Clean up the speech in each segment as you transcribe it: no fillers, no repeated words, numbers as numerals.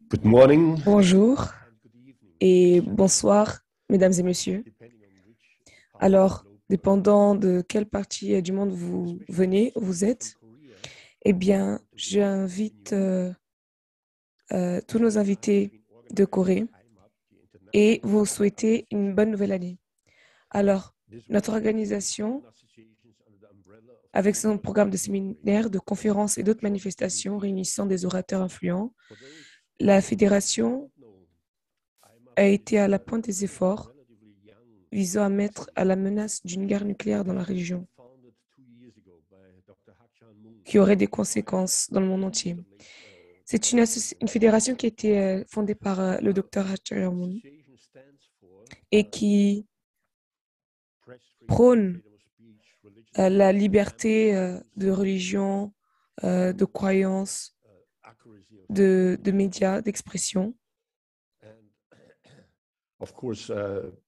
Good morning. Bonjour et bonsoir, mesdames et messieurs. Alors, dépendant de quelle partie du monde vous venez, vous êtes, eh bien, j'invite tous nos invités de Corée et vous souhaiter une bonne nouvelle année. Alors, notre organisation, avec son programme de séminaires, de conférences et d'autres manifestations réunissant des orateurs influents, la fédération a été à la pointe des efforts visant à mettre à la menace d'une guerre nucléaire dans la région, qui aurait des conséquences dans le monde entier. C'est une fédération qui a été fondée par le docteur Hatcher et qui prône la liberté de religion, de croyance, de médias, d'expression.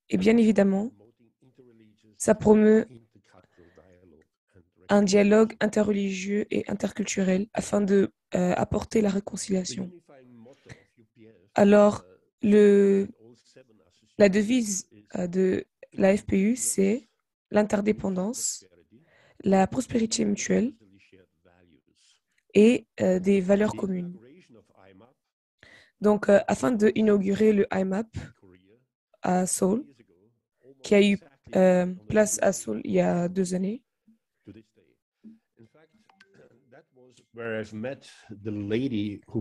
Et bien évidemment, ça promeut un dialogue interreligieux et interculturel afin de apporter la réconciliation. Alors, la devise de la FPU, c'est l'interdépendance, la prospérité mutuelle et des valeurs communes. Donc, afin d'inaugurer le IMAP à Seoul, qui a eu place à Seoul il y a 2 années,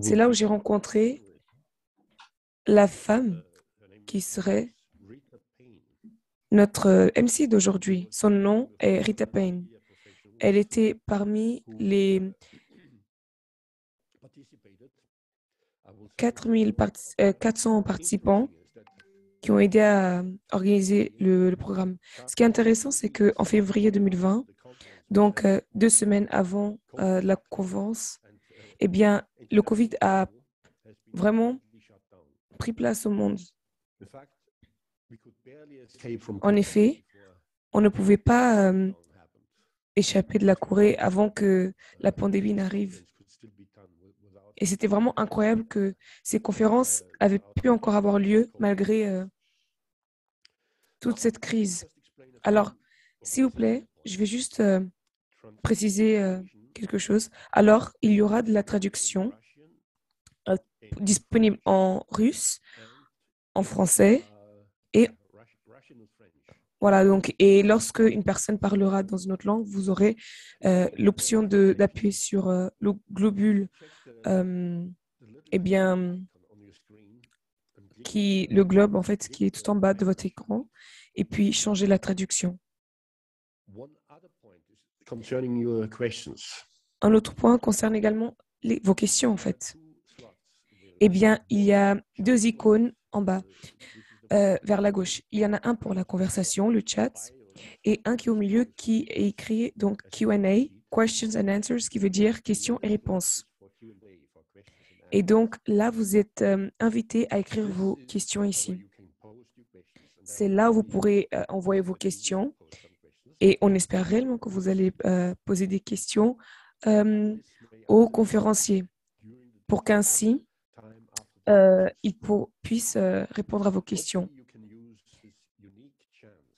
c'est là où j'ai rencontré la femme qui serait notre MC d'aujourd'hui. Son nom est Rita Payne. Elle était parmi les 400 participants qui ont aidé à organiser le programme. Ce qui est intéressant, c'est qu'en février 2020, donc 2 semaines avant la conférence, eh bien, le Covid a vraiment pris place au monde. En effet, on ne pouvait pas échapper de la Corée avant que la pandémie n'arrive. Et c'était vraiment incroyable que ces conférences avaient pu encore avoir lieu malgré toute cette crise. Alors, s'il vous plaît, je vais juste préciser quelque chose. Alors, il y aura de la traduction euh, disponible en russe, en français et voilà, donc, et lorsque une personne parlera dans une autre langue, vous aurez l'option d'appuyer sur le globule, eh bien, le globe, en fait, qui est tout en bas de votre écran, et puis changer la traduction. Un autre point concerne également vos questions, en fait. Eh bien, il y a 2 icônes en bas, vers la gauche. Il y en a un pour la conversation, le chat, et un qui est au milieu qui est écrit donc Q&A, Questions and Answers, qui veut dire questions et réponses. Et donc là, vous êtes invité à écrire vos questions ici. C'est là où vous pourrez envoyer vos questions et on espère réellement que vous allez poser des questions aux conférenciers pour qu'ainsi ils puissent répondre à vos questions.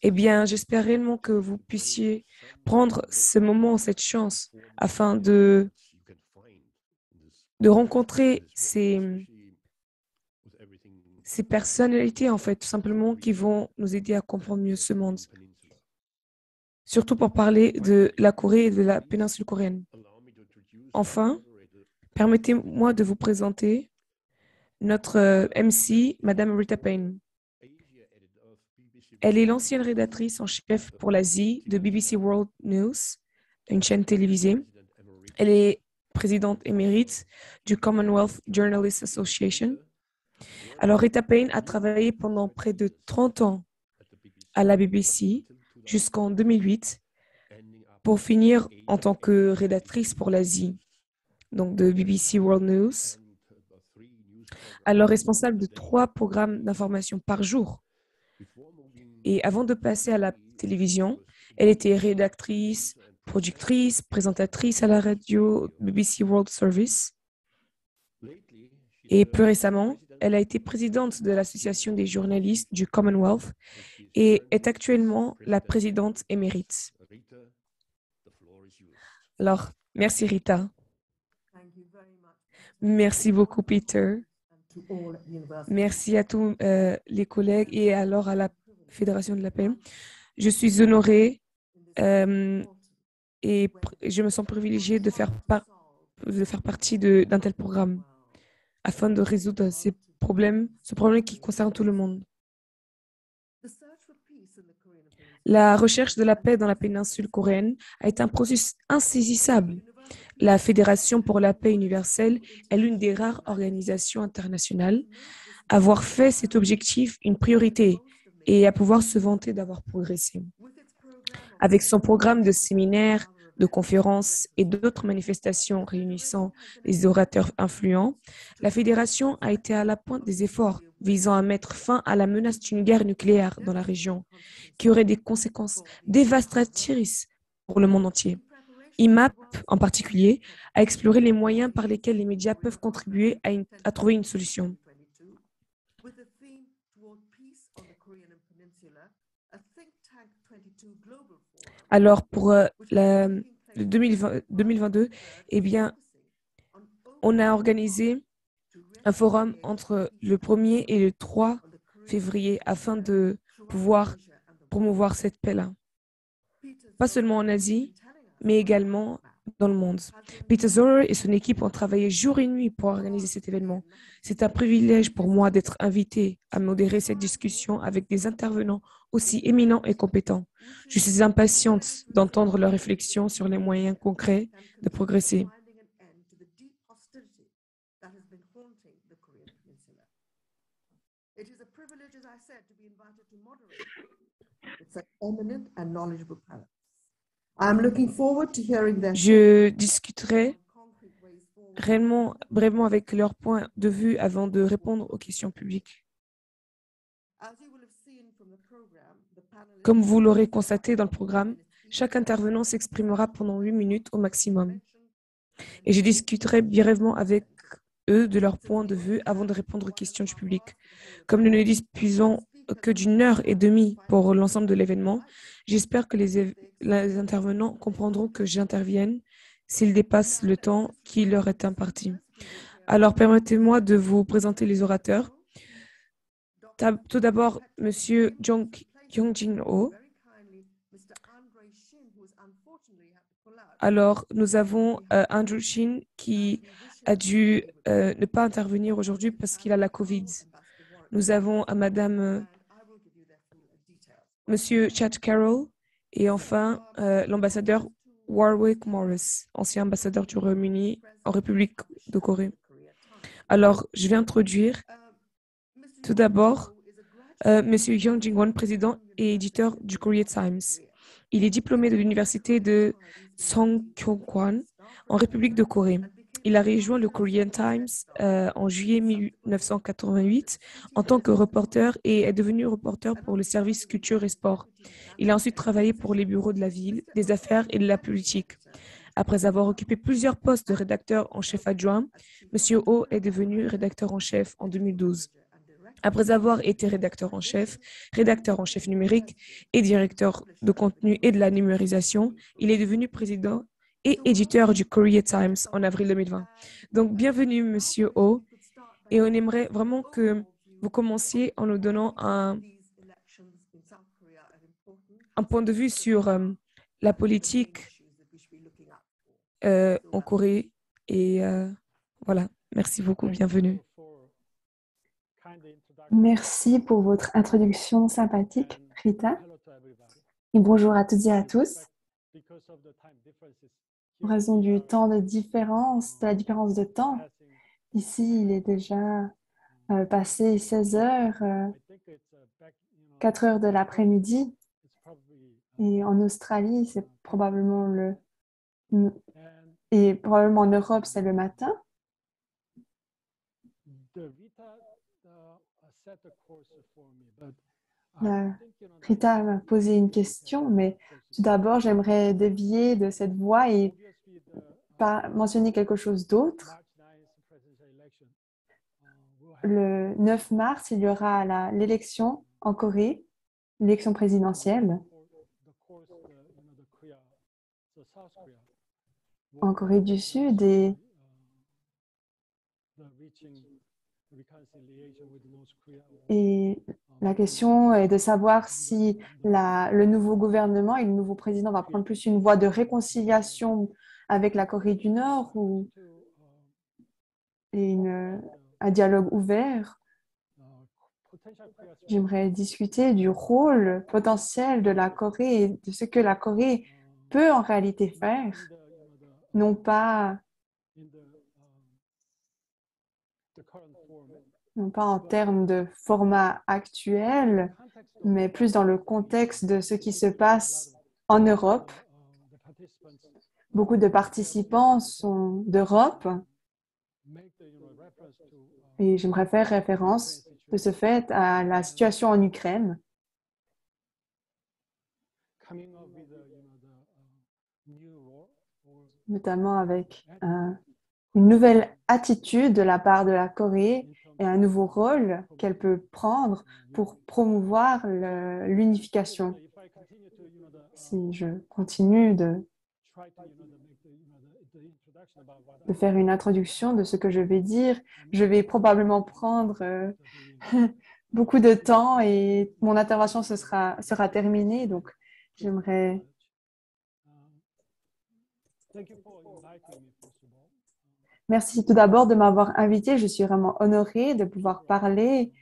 Eh bien, j'espère réellement que vous puissiez prendre ce moment, cette chance, afin de rencontrer ces personnalités, en fait, tout simplement, qui vont nous aider à comprendre mieux ce monde. Surtout pour parler de la Corée et de la péninsule coréenne. Enfin, permettez-moi de vous présenter notre MC, Madame Rita Payne. Elle est l'ancienne rédactrice en chef pour l'Asie de BBC World News, une chaîne télévisée. Elle est présidente émérite du Commonwealth Journalists Association. Alors, Rita Payne a travaillé pendant près de 30 ans à la BBC jusqu'en 2008 pour finir en tant que rédactrice pour l'Asie, donc de BBC World News, alors responsable de 3 programmes d'information par jour. Et avant de passer à la télévision, elle était rédactrice, productrice, présentatrice à la radio BBC World Service. Et plus récemment, elle a été présidente de l'Association des journalistes du Commonwealth et est actuellement la présidente émérite. Alors, merci Rita. Merci beaucoup Peter. Merci à tous les collègues et alors à la Fédération de la paix. Je suis honorée et je me sens privilégiée de faire partie d'un tel programme afin de résoudre ce problème qui concerne tout le monde. La recherche de la paix dans la péninsule coréenne a été un processus insaisissable. La Fédération pour la paix universelle est l'une des rares organisations internationales à avoir fait cet objectif une priorité et à pouvoir se vanter d'avoir progressé. Avec son programme de séminaires, de conférences et d'autres manifestations réunissant les orateurs influents, la Fédération a été à la pointe des efforts visant à mettre fin à la menace d'une guerre nucléaire dans la région, qui aurait des conséquences dévastatrices pour le monde entier. IMAP, en particulier, a exploré les moyens par lesquels les médias peuvent contribuer à trouver une solution. Alors, pour le 2022, eh bien, on a organisé un forum entre le 1er et le 3 février afin de pouvoir promouvoir cette paix-là. Pas seulement en Asie, mais également dans le monde. Peter Zorer et son équipe ont travaillé jour et nuit pour organiser cet événement. C'est un privilège pour moi d'être invité à modérer cette discussion avec des intervenants aussi éminents et compétents. Je suis impatiente d'entendre leurs réflexions sur les moyens concrets de progresser. Je discuterai réellement, brièvement avec leurs points de vue avant de répondre aux questions publiques. Comme vous l'aurez constaté dans le programme, chaque intervenant s'exprimera pendant 8 minutes au maximum. Et je discuterai brièvement avec eux de leur point de vue avant de répondre aux questions du public. Comme nous ne disposons que d'1 heure et demie pour l'ensemble de l'événement, j'espère que les intervenants comprendront que j'intervienne s'ils dépassent le temps qui leur est imparti. Alors, permettez-moi de vous présenter les orateurs. Tout d'abord, M. Yongjin-Oh. Alors, nous avons Andrew Shin qui a dû ne pas intervenir aujourd'hui parce qu'il a la COVID. Nous avons Monsieur Chad Carroll et enfin l'ambassadeur Warwick Morris, ancien ambassadeur du Royaume-Uni en République de Corée. Alors, je vais introduire tout d'abord Monsieur Young Jin-won, président et éditeur du Korea Times. Il est diplômé de l'université de Songkyungkwan en République de Corée. Il a rejoint le Korean Times en juillet 1988 en tant que reporter et est devenu reporter pour le service culture et sport. Il a ensuite travaillé pour les bureaux de la ville, des affaires et de la politique. Après avoir occupé plusieurs postes de rédacteur en chef adjoint, M. Oh est devenu rédacteur en chef en 2012. Après avoir été rédacteur en chef numérique et directeur de contenu et de la numérisation, il est devenu président et éditeur du Korea Times en avril 2020. Donc, bienvenue, Monsieur Oh, et on aimerait vraiment que vous commenciez en nous donnant un point de vue sur la politique en Corée. Et voilà, merci beaucoup, bienvenue. Merci pour votre introduction sympathique, Rita. Et bonjour à toutes et à tous. En raison du temps de la différence de temps, ici, il est déjà passé 16 heures, 4 heures de l'après-midi. Et en Australie, c'est probablement et probablement en Europe, c'est le matin. Rita m'a posé une question, mais tout d'abord, j'aimerais dévier de cette voie et mentionner quelque chose d'autre. le 9 mars, il y aura l'élection en Corée, l'élection présidentielle en Corée du Sud et la question est de savoir si le nouveau gouvernement et le nouveau président va prendre plus une voie de réconciliation avec la Corée du Nord ou un dialogue ouvert. J'aimerais discuter du rôle potentiel de la Corée et de ce que la Corée peut en réalité faire, non pas, non pas en termes de format actuel, mais plus dans le contexte de ce qui se passe en Europe. Beaucoup de participants sont d'Europe et j'aimerais faire référence de ce fait à la situation en Ukraine, notamment avec une nouvelle attitude de la part de la Corée et un nouveau rôle qu'elle peut prendre pour promouvoir l'unification. Si je continue de faire une introduction de ce que je vais dire, je vais probablement prendre beaucoup de temps et mon intervention sera terminée. Donc, j'aimerais... Merci tout d'abord de m'avoir invité. Je suis vraiment honorée de pouvoir parler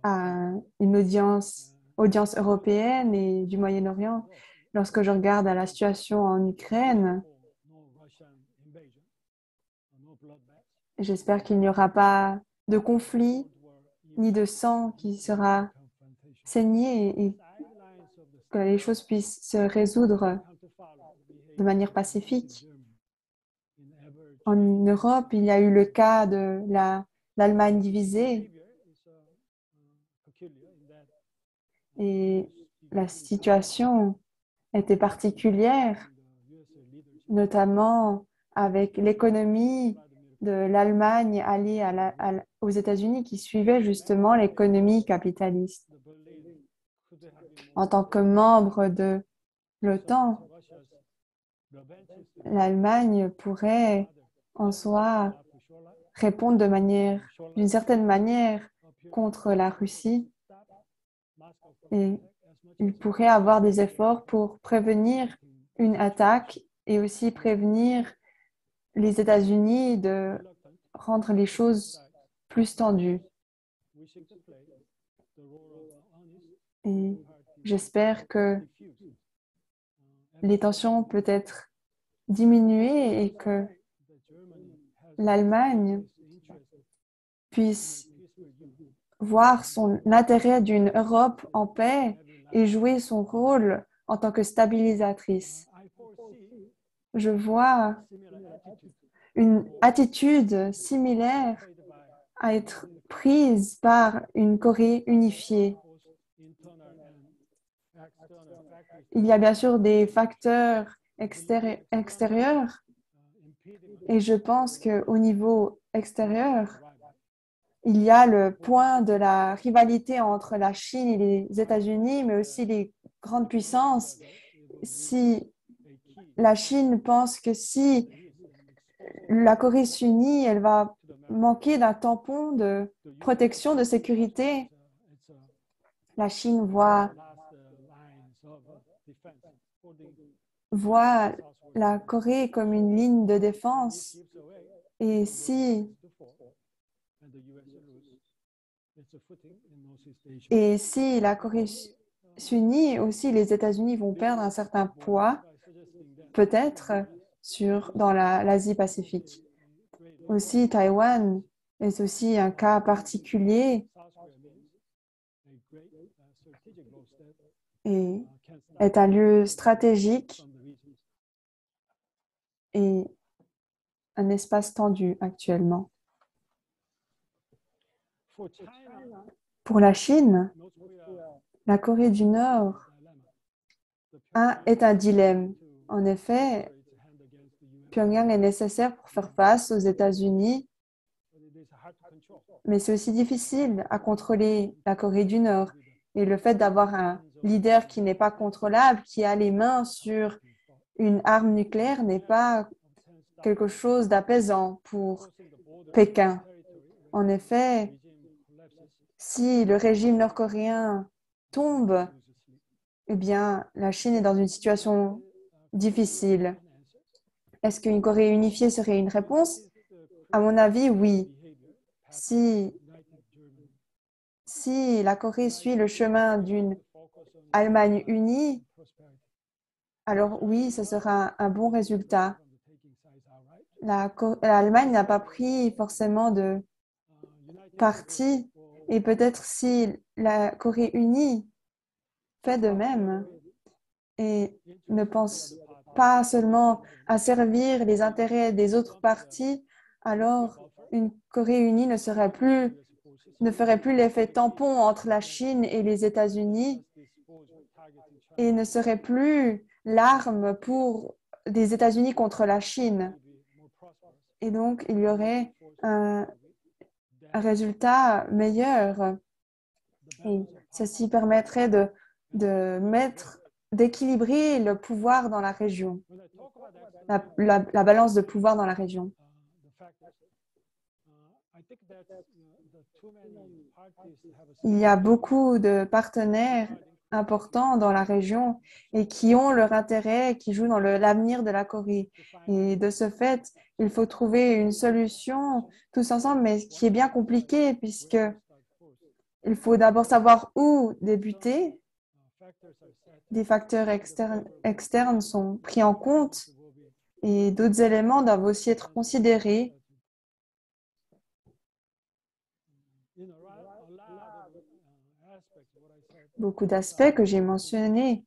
à une audience européenne et du Moyen-Orient. Lorsque je regarde à la situation en Ukraine, j'espère qu'il n'y aura pas de conflit ni de sang qui sera saigné et que les choses puissent se résoudre de manière pacifique. En Europe, il y a eu le cas de l'Allemagne divisée et la situation était particulière, notamment avec l'économie de l'Allemagne alliée aux États-Unis qui suivait justement l'économie capitaliste. En tant que membre de l'OTAN, l'Allemagne pourrait en soi répondre d'une certaine manière contre la Russie et il pourrait avoir des efforts pour prévenir une attaque et aussi prévenir les États-Unis de rendre les choses plus tendues. Et j'espère que les tensions peuvent être diminuées et que l'Allemagne puisse voir son intérêt d'une Europe en paix et jouer son rôle en tant que stabilisatrice. Je vois une attitude similaire à être prise par une Corée unifiée. Il y a bien sûr des facteurs extérieurs et je pense qu'au niveau extérieur, il y a le point de la rivalité entre la Chine et les États-Unis, mais aussi les grandes puissances. Si la Chine pense que si la Corée s'unit, elle va manquer d'un tampon de protection, de sécurité. La Chine voit la Corée comme une ligne de défense. Et si la Corée s'unit, aussi les États-Unis vont perdre un certain poids, peut-être, dans l'Asie-Pacifique. Aussi, Taïwan est aussi un cas particulier et est un lieu stratégique et un espace tendu actuellement. Pour la Chine, la Corée du Nord est un dilemme. En effet, Pyongyang est nécessaire pour faire face aux États-Unis Mais c'est aussi difficile à contrôler la Corée du Nord. Et le fait d'avoir un leader qui n'est pas contrôlable, qui a les mains sur une arme nucléaire, n'est pas quelque chose d'apaisant pour Pékin. En effet, si le régime nord-coréen tombe, eh bien, la Chine est dans une situation difficile. Est-ce qu'une Corée unifiée serait une réponse? À mon avis, oui. Si, si la Corée suit le chemin d'une Allemagne unie, alors oui, ce sera un bon résultat. L'Allemagne n'a pas pris forcément de parti et peut-être si la Corée unie fait de même et ne pense pas seulement à servir les intérêts des autres partis, alors une Corée unie ne ferait plus l'effet tampon entre la Chine et les États-Unis et ne serait plus l'arme pour des États-Unis contre la Chine. Et donc, il y aurait un résultat meilleur. Et ceci permettrait d'équilibrer le pouvoir dans la région, la balance de pouvoir dans la région. Il y a beaucoup de partenaires importants dans la région et qui ont leur intérêt, qui jouent dans l'avenir de la Corée. Et de ce fait, il faut trouver une solution tous ensemble, mais qui est bien compliquée puisque il faut d'abord savoir où débuter. Des facteurs externes sont pris en compte et d'autres éléments doivent aussi être considérés. Beaucoup d'aspects que j'ai mentionnés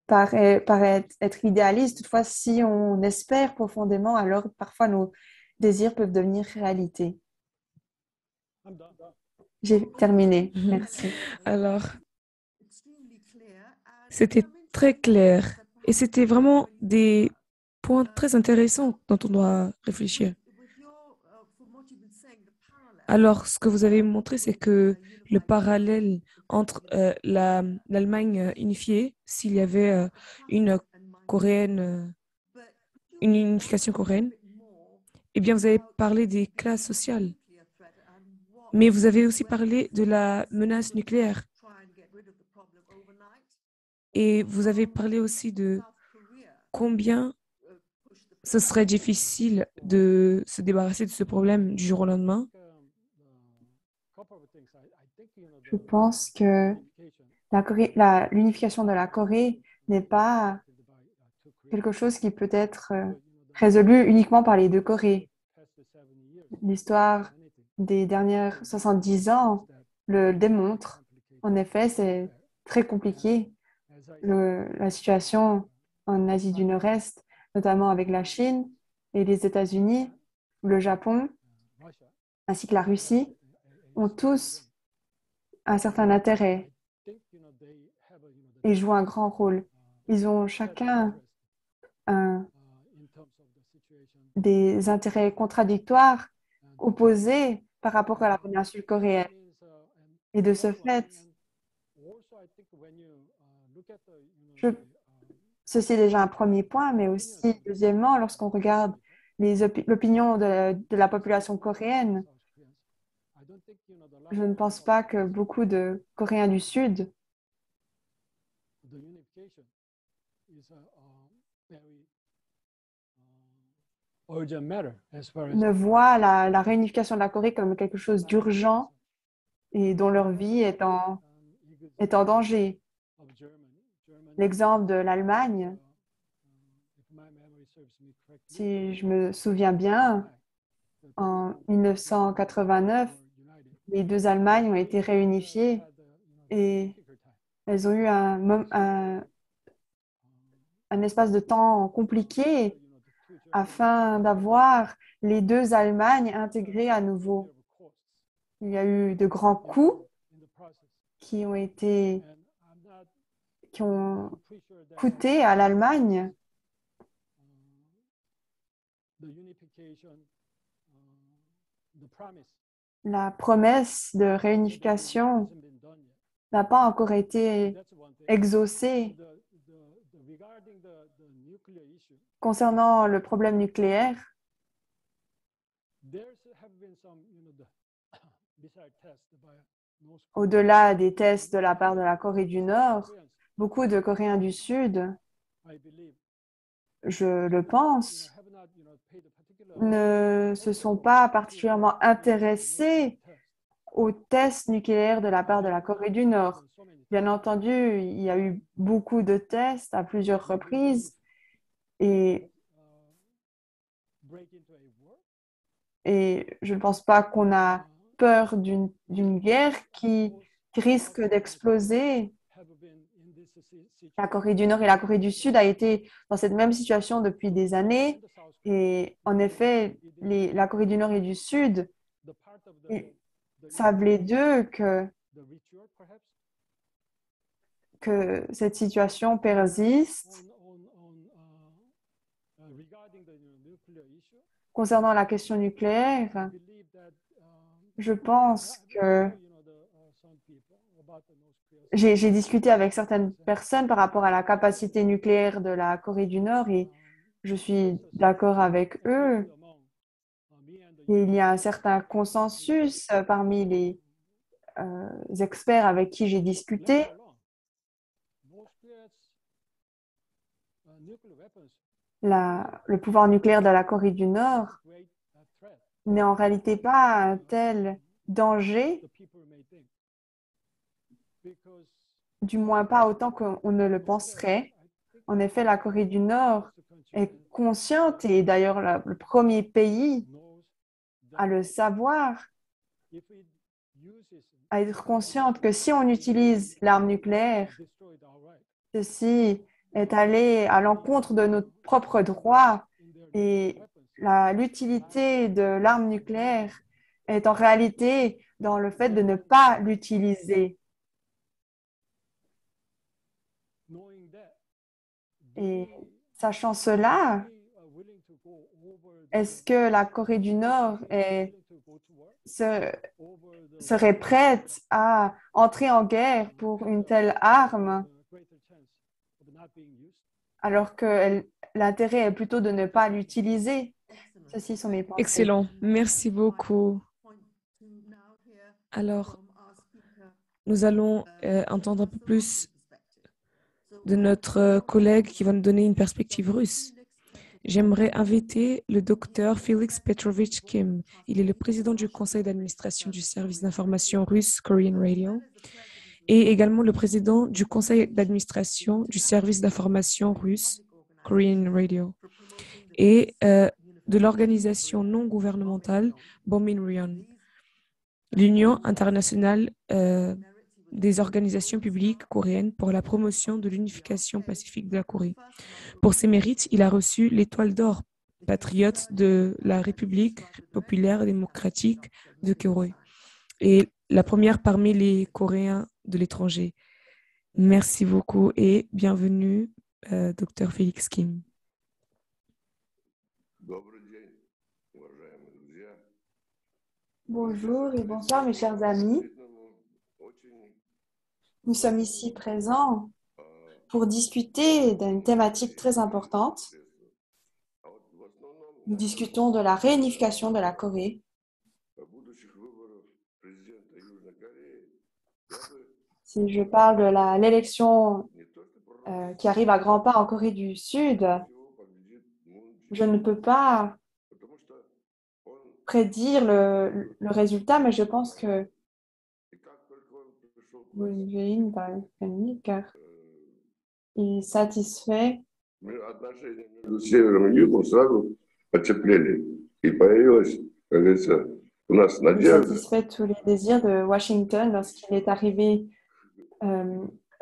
paraissent être idéalistes. Toutefois, si on espère profondément, alors parfois nos désirs peuvent devenir réalité. J'ai terminé. Merci. Alors, c'était très clair et c'était vraiment des points très intéressants dont on doit réfléchir. Alors, ce que vous avez montré, c'est que le parallèle entre l'Allemagne unifiée, s'il y avait une coréenne, une unification coréenne, eh bien, vous avez parlé des classes sociales, mais vous avez aussi parlé de la menace nucléaire et vous avez parlé aussi de combien ce serait difficile de se débarrasser de ce problème du jour au lendemain. Je pense que l'unification de la Corée n'est pas quelque chose qui peut être résolu uniquement par les deux Corées. L'histoire des dernières 70 ans le démontre. En effet, c'est très compliqué. La situation en Asie du Nord-Est, notamment avec la Chine et les États-Unis, le Japon, ainsi que la Russie, ont tous un certain intérêt et jouent un grand rôle. Ils ont chacun des intérêts contradictoires, opposés par rapport à la péninsule coréenne. Et de ce fait, je, ceci est déjà un premier point, mais aussi, deuxièmement, lorsqu'on regarde l'opinion de la population coréenne, je ne pense pas que beaucoup de Coréens du Sud ne voient la réunification de la Corée comme quelque chose d'urgent et dont leur vie est en danger. L'exemple de l'Allemagne, si je me souviens bien, en 1989, les deux Allemagnes ont été réunifiées et elles ont eu un espace de temps compliqué afin d'avoir les deux Allemagnes intégrées à nouveau. Il y a eu de grands coûts qui ont qui ont coûté à l'Allemagne. la promesse de réunification n'a pas encore été exaucée concernant le problème nucléaire. Au-delà des tests de la part de la Corée du Nord, beaucoup de Coréens du Sud, je le pense, ne se sont pas particulièrement intéressés aux tests nucléaires de la part de la Corée du Nord. Bien entendu, il y a eu beaucoup de tests à plusieurs reprises et je ne pense pas qu'on a peur d'une guerre qui risque d'exploser. La Corée du Nord et la Corée du Sud a été dans cette même situation depuis des années. Et en effet, la Corée du Nord et du Sud savent les deux que cette situation persiste. Concernant la question nucléaire, je pense que j'ai discuté avec certaines personnes par rapport à la capacité nucléaire de la Corée du Nord et je suis d'accord avec eux. Et il y a un certain consensus parmi les experts avec qui j'ai discuté. Le pouvoir nucléaire de la Corée du Nord n'est en réalité pas un tel danger, du moins pas autant qu'on ne le penserait. En effet, la Corée du Nord est consciente et d'ailleurs le premier pays à le savoir, à être consciente que si on utilise l'arme nucléaire, ceci est allé à l'encontre de notre propre droit et l'utilité de l'arme nucléaire est en réalité dans le fait de ne pas l'utiliser. Et sachant cela, est-ce que la Corée du Nord serait prête à entrer en guerre pour une telle arme alors que l'intérêt est plutôt de ne pas l'utiliser? Ceci sont mes pensées. Excellent. Merci beaucoup. Alors, nous allons entendre un peu plus de notre collègue qui va nous donner une perspective russe. J'aimerais inviter le docteur Felix Petrovich Kim. Il est le président du conseil d'administration du service d'information russe Korean Radio et également le président du conseil d'administration du service d'information russe Korean Radio et de l'organisation non gouvernementale Bominrion, l'Union internationale des organisations publiques coréennes pour la promotion de l'unification pacifique de la Corée. Pour ses mérites, il a reçu l'étoile d'or patriote de la République populaire démocratique de Corée et la première parmi les Coréens de l'étranger. Merci beaucoup et bienvenue, Dr. Félix Kim. Bonjour et bonsoir mes chers amis. Nous sommes ici présents pour discuter d'une thématique très importante. Nous discutons de la réunification de la Corée. Si je parle de l'élection qui arrive à grands pas en Corée du Sud, je ne peux pas prédire le résultat, mais je pense que Moon Jae-in va gagner car il satisfait tous les désirs de Washington lorsqu'il est arrivé,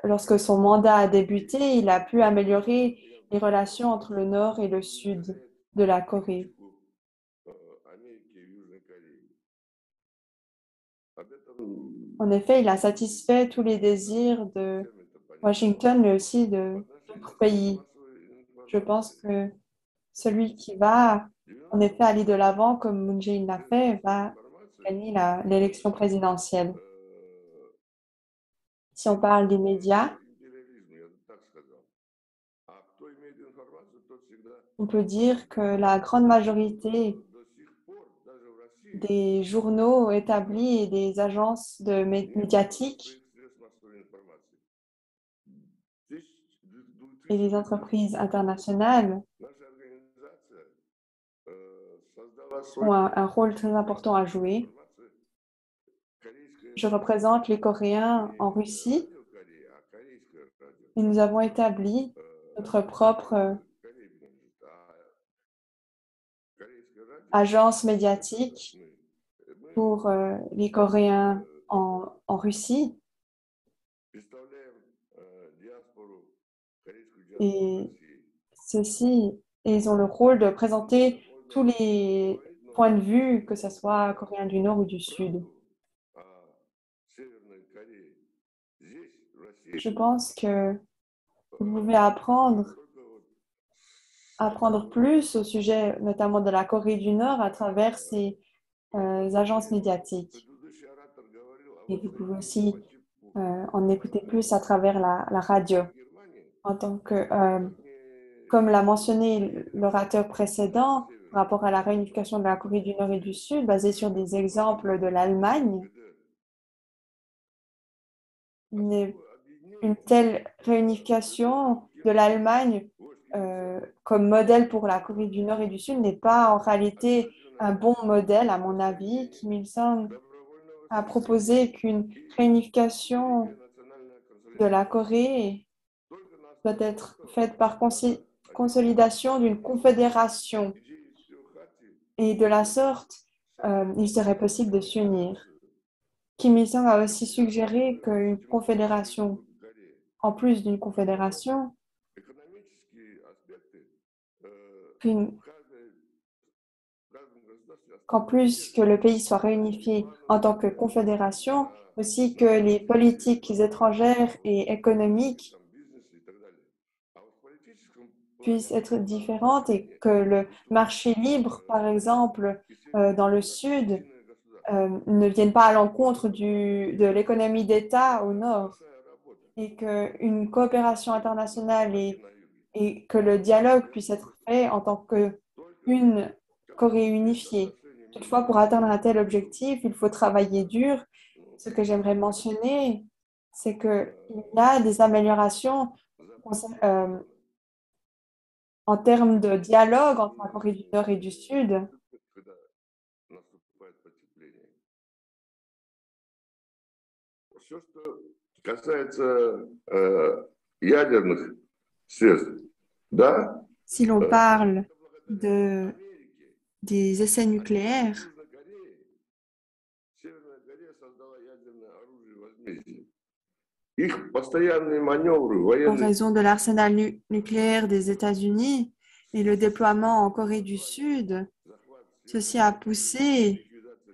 lorsque son mandat a débuté, il a pu améliorer les relations entre le Nord et le Sud de la Corée. En effet, il a satisfait tous les désirs de Washington, mais aussi d'autres pays. Je pense que celui qui va, en effet, aller de l'avant, comme Moon Jae-in l'a fait, va gagné l'élection présidentielle. Si on parle des médias, on peut dire que la grande majorité des journaux établis et des agences médiatiques et des entreprises internationales ont un rôle très important à jouer. Je représente les Coréens en Russie et nous avons établi notre propre agence médiatique pour les Coréens en Russie. Et ils ont le rôle de présenter tous les points de vue, que ce soit coréen du Nord ou du Sud. Je pense que vous pouvez apprendre plus au sujet notamment de la Corée du Nord à travers ces agences médiatiques. Et vous pouvez aussi en écouter plus à travers la radio. En tant que, comme l'a mentionné l'orateur précédent, par rapport à la réunification de la Corée du Nord et du Sud, basé sur des exemples de l'Allemagne, une telle réunification de l'Allemagne comme modèle pour la Corée du Nord et du Sud n'est pas en réalité un bon modèle, à mon avis. Kim Il-sung a proposé qu'une réunification de la Corée doit être faite par consolidation d'une confédération. Et de la sorte, il serait possible de s'unir. Kim Il-sung a aussi suggéré qu'une confédération, en plus d'une confédération, qu'en plus que le pays soit réunifié en tant que confédération, aussi que les politiques étrangères et économiques puissent être différentes et que le marché libre, par exemple, dans le Sud, ne vienne pas à l'encontre de l'économie d'État au Nord et qu'une coopération internationale et que le dialogue puisse être fait en tant qu'une Corée unifiée. Toutefois, pour atteindre un tel objectif, il faut travailler dur. Ce que j'aimerais mentionner, c'est qu'il y a des améliorations euh, en termes de dialogue entre la Corée du Nord et du Sud. Si l'on parle des essais nucléaires, en raison de l'arsenal nucléaire des États-Unis et le déploiement en Corée du Sud, ceci a poussé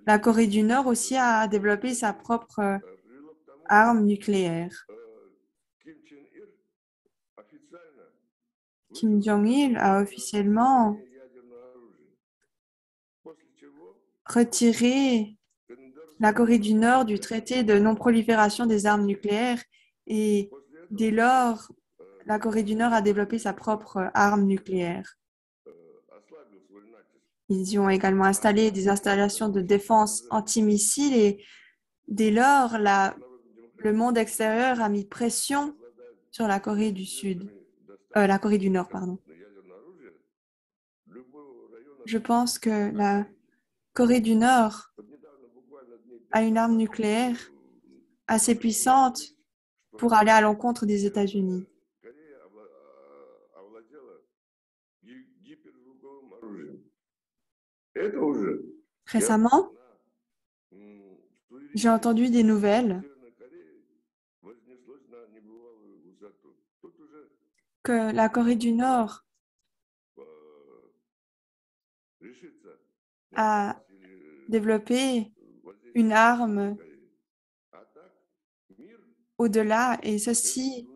la Corée du Nord aussi à développer sa propre arme nucléaire. Kim Jong-il a officiellement retiré la Corée du Nord du traité de non-prolifération des armes nucléaires et dès lors, la Corée du Nord a développé sa propre arme nucléaire. Ils y ont également installé des installations de défense antimissiles et dès lors, le monde extérieur a mis pression sur la Corée du Sud, la Corée du Nord, pardon. Je pense que la Corée du Nord a une arme nucléaire assez puissante pour aller à l'encontre des États-Unis. Récemment, j'ai entendu des nouvelles que la Corée du Nord a développé une arme au-delà et ceci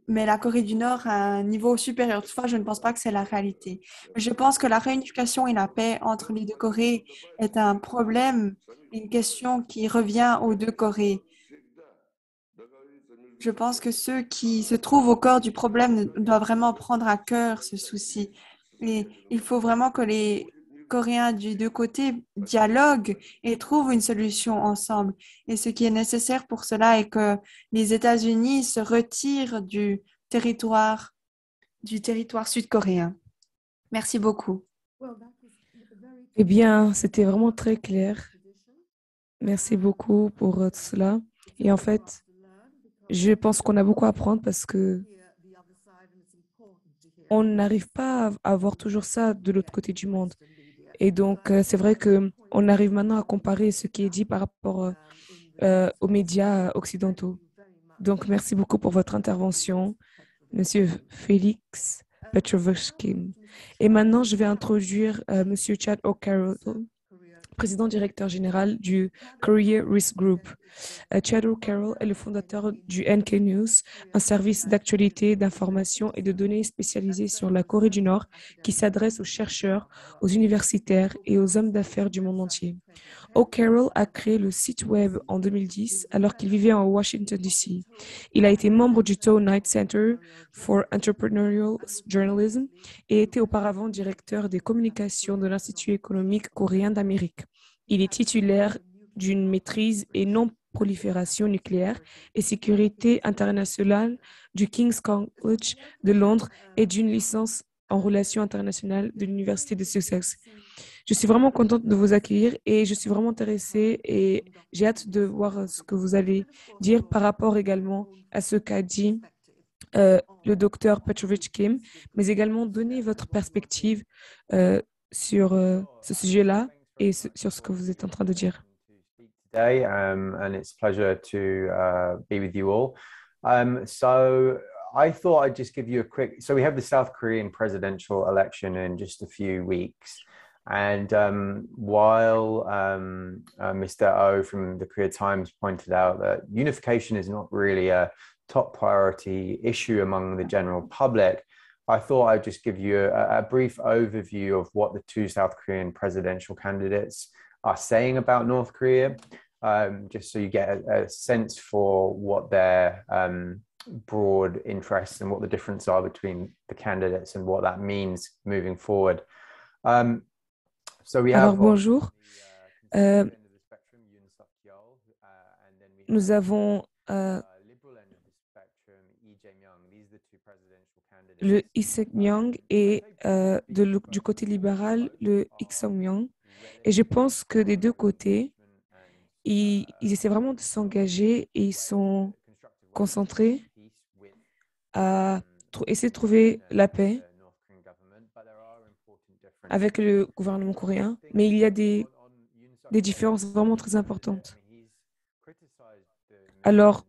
mais la Corée du Nord a un niveau supérieur. Toutefois, je ne pense pas que c'est la réalité. Je pense que la réunification et la paix entre les deux Corées est un problème, une question qui revient aux deux Corées. Je pense que ceux qui se trouvent au cœur du problème doivent vraiment prendre à cœur ce souci. Et il faut vraiment que les Coréens du deux côtés dialoguent et trouvent une solution ensemble. Et ce qui est nécessaire pour cela est que les États-Unis se retirent du territoire sud-coréen. Merci beaucoup. Eh bien, c'était vraiment très clair. Merci beaucoup pour cela. Et en fait, je pense qu'on a beaucoup à apprendre parce que on n'arrive pas à voir toujours ça de l'autre côté du monde. Et donc, c'est vrai que on arrive maintenant à comparer ce qui est dit par rapport aux médias occidentaux. Donc, merci beaucoup pour votre intervention, Monsieur Félix Petrovsky. Et maintenant, je vais introduire Monsieur Chad O'Carroll, président directeur général du Korea Risk Group. Chad O'Carroll est le fondateur du NK News, un service d'actualité, d'information et de données spécialisé sur la Corée du Nord qui s'adresse aux chercheurs, aux universitaires et aux hommes d'affaires du monde entier. O'Carroll a créé le site web en 2010 alors qu'il vivait en Washington, D.C. Il a été membre du Tow-Knight Center for Entrepreneurial Journalism et était auparavant directeur des communications de l'Institut économique coréen d'Amérique. Il est titulaire d'une maîtrise et non-prolifération nucléaire et sécurité internationale du King's College de Londres et d'une licence en relations internationales de l'Université de Sussex. Je suis vraiment contente de vous accueillir et je suis vraiment intéressée et j'ai hâte de voir ce que vous allez dire par rapport également à ce qu'a dit le docteur Petrovich Kim, mais également donner votre perspective sur ce sujet-là et sur ce que vous êtes en train de dire. Today, and it's a pleasure to be with you all. So I thought I'd just give you a quick. So we have the South Korean presidential election in just a few weeks, and while Mr. Oh from the Korea Times pointed out that unification is not really a top priority issue among the general public, I thought I'd just give you a brief overview of what the two South Korean presidential candidates are saying about North Korea, just so you get a sense for what their broad interests and what the differences are between the candidates and what that means moving forward. So we have Alors bonjour. Nous avons le Lee Jae-myung et du côté libéral, le Lee Sung-myung. Et je pense que des deux côtés, ils essaient vraiment de s'engager et ils sont concentrés à essayer de trouver la paix avec le gouvernement coréen. Mais il y a des différences vraiment très importantes. Alors,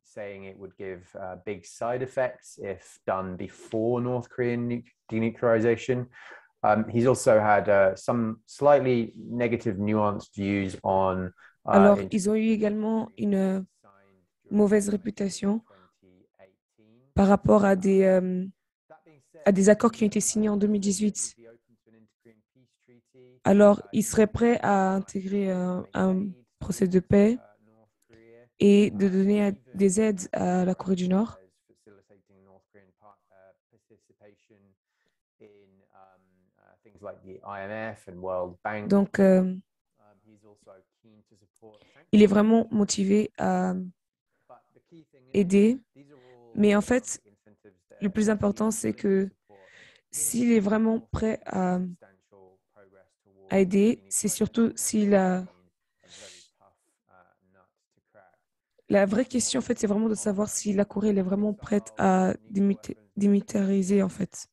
saying it would give big side effects if done before North Korean denuclearization. He's also had some slightly negative, nuanced views on. Alors, ils ont eu également une mauvaise réputation par rapport à des accords qui ont été signés en 2018. Alors, ils seraient prêts à intégrer un procès de paix et de donner des aides à la Corée du Nord. Donc, il est vraiment motivé à aider. Mais en fait, le plus important, c'est que s'il est vraiment prêt à aider, c'est surtout s'il a... La vraie question, en fait, c'est vraiment de savoir si la Corée elle est vraiment prête à démilitariser, en fait.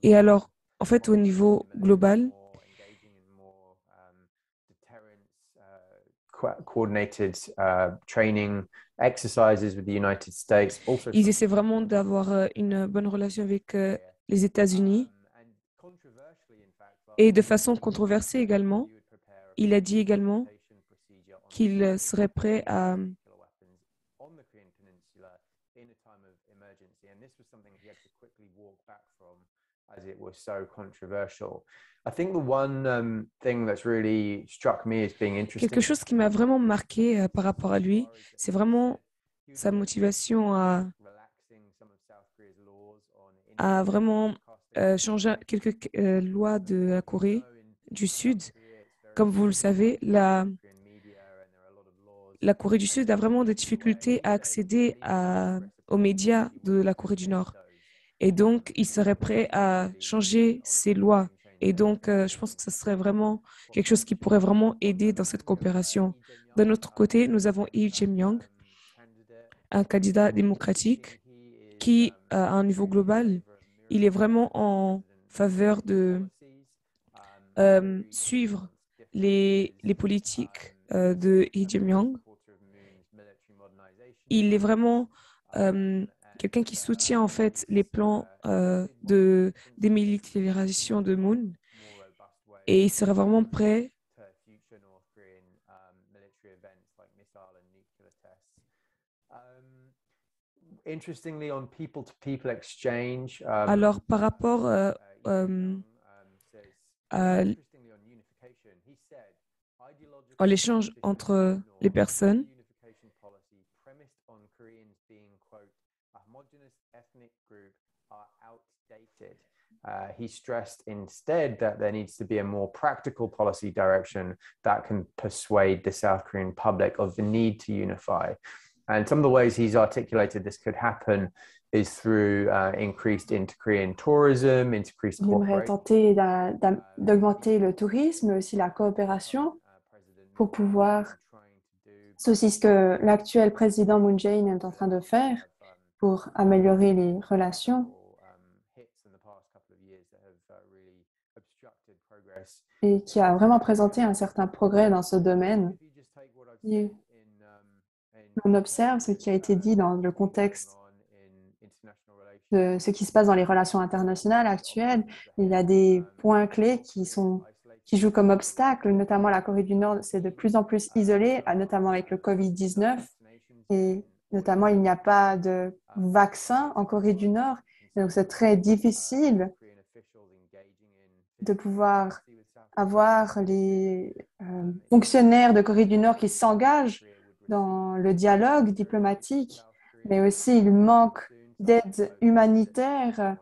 Et alors, en fait, au niveau global, ils essaient vraiment d'avoir une bonne relation avec les États-Unis. Et de façon controversée également, il a dit également qu'il serait prêt à as it was so controversial. I think the one thing that's really struck me as being interesting. Quelque chose qui m'a vraiment marqué par rapport à lui, c'est vraiment sa motivation à vraiment changer quelques lois de la Corée du Sud. Comme vous le savez, la Corée du Sud a vraiment des difficultés à accéder aux médias de la Corée du Nord. Et donc, il serait prêt à changer ses lois. Et donc, je pense que ce serait vraiment quelque chose qui pourrait vraiment aider dans cette coopération. D'un autre côté, nous avons Lee Jae-myung, un candidat démocratique qui, à un niveau global, il est vraiment en faveur de suivre les politiques de Lee Jae-myung. Il est vraiment quelqu'un qui soutient en fait les plans de démilitarisation de Moon et il serait vraiment prêt alors par rapport à l'échange entre les personnes. He stressed instead that there needs to be a more practical policy direction that can persuade the South Korean public of the need to unify. And some of the ways he's articulated this could happen is through increased inter-Korean tourism, increased Il aimerait tenter d'augmenter le tourisme, mais aussi la coopération pour pouvoir... C'est aussi ce que l'actuel président Moon Jae-in est en train de faire pour améliorer les relations et qui a vraiment présenté un certain progrès dans ce domaine. Et on observe ce qui a été dit dans le contexte de ce qui se passe dans les relations internationales actuelles. Il y a des points clés qui jouent comme obstacle, notamment la Corée du Nord c'est de plus en plus isolée, notamment avec le COVID-19. Et notamment, il n'y a pas de vaccin en Corée du Nord. Donc, c'est très difficile de pouvoir avoir les fonctionnaires de Corée du Nord qui s'engagent dans le dialogue diplomatique, mais aussi il manque d'aide humanitaire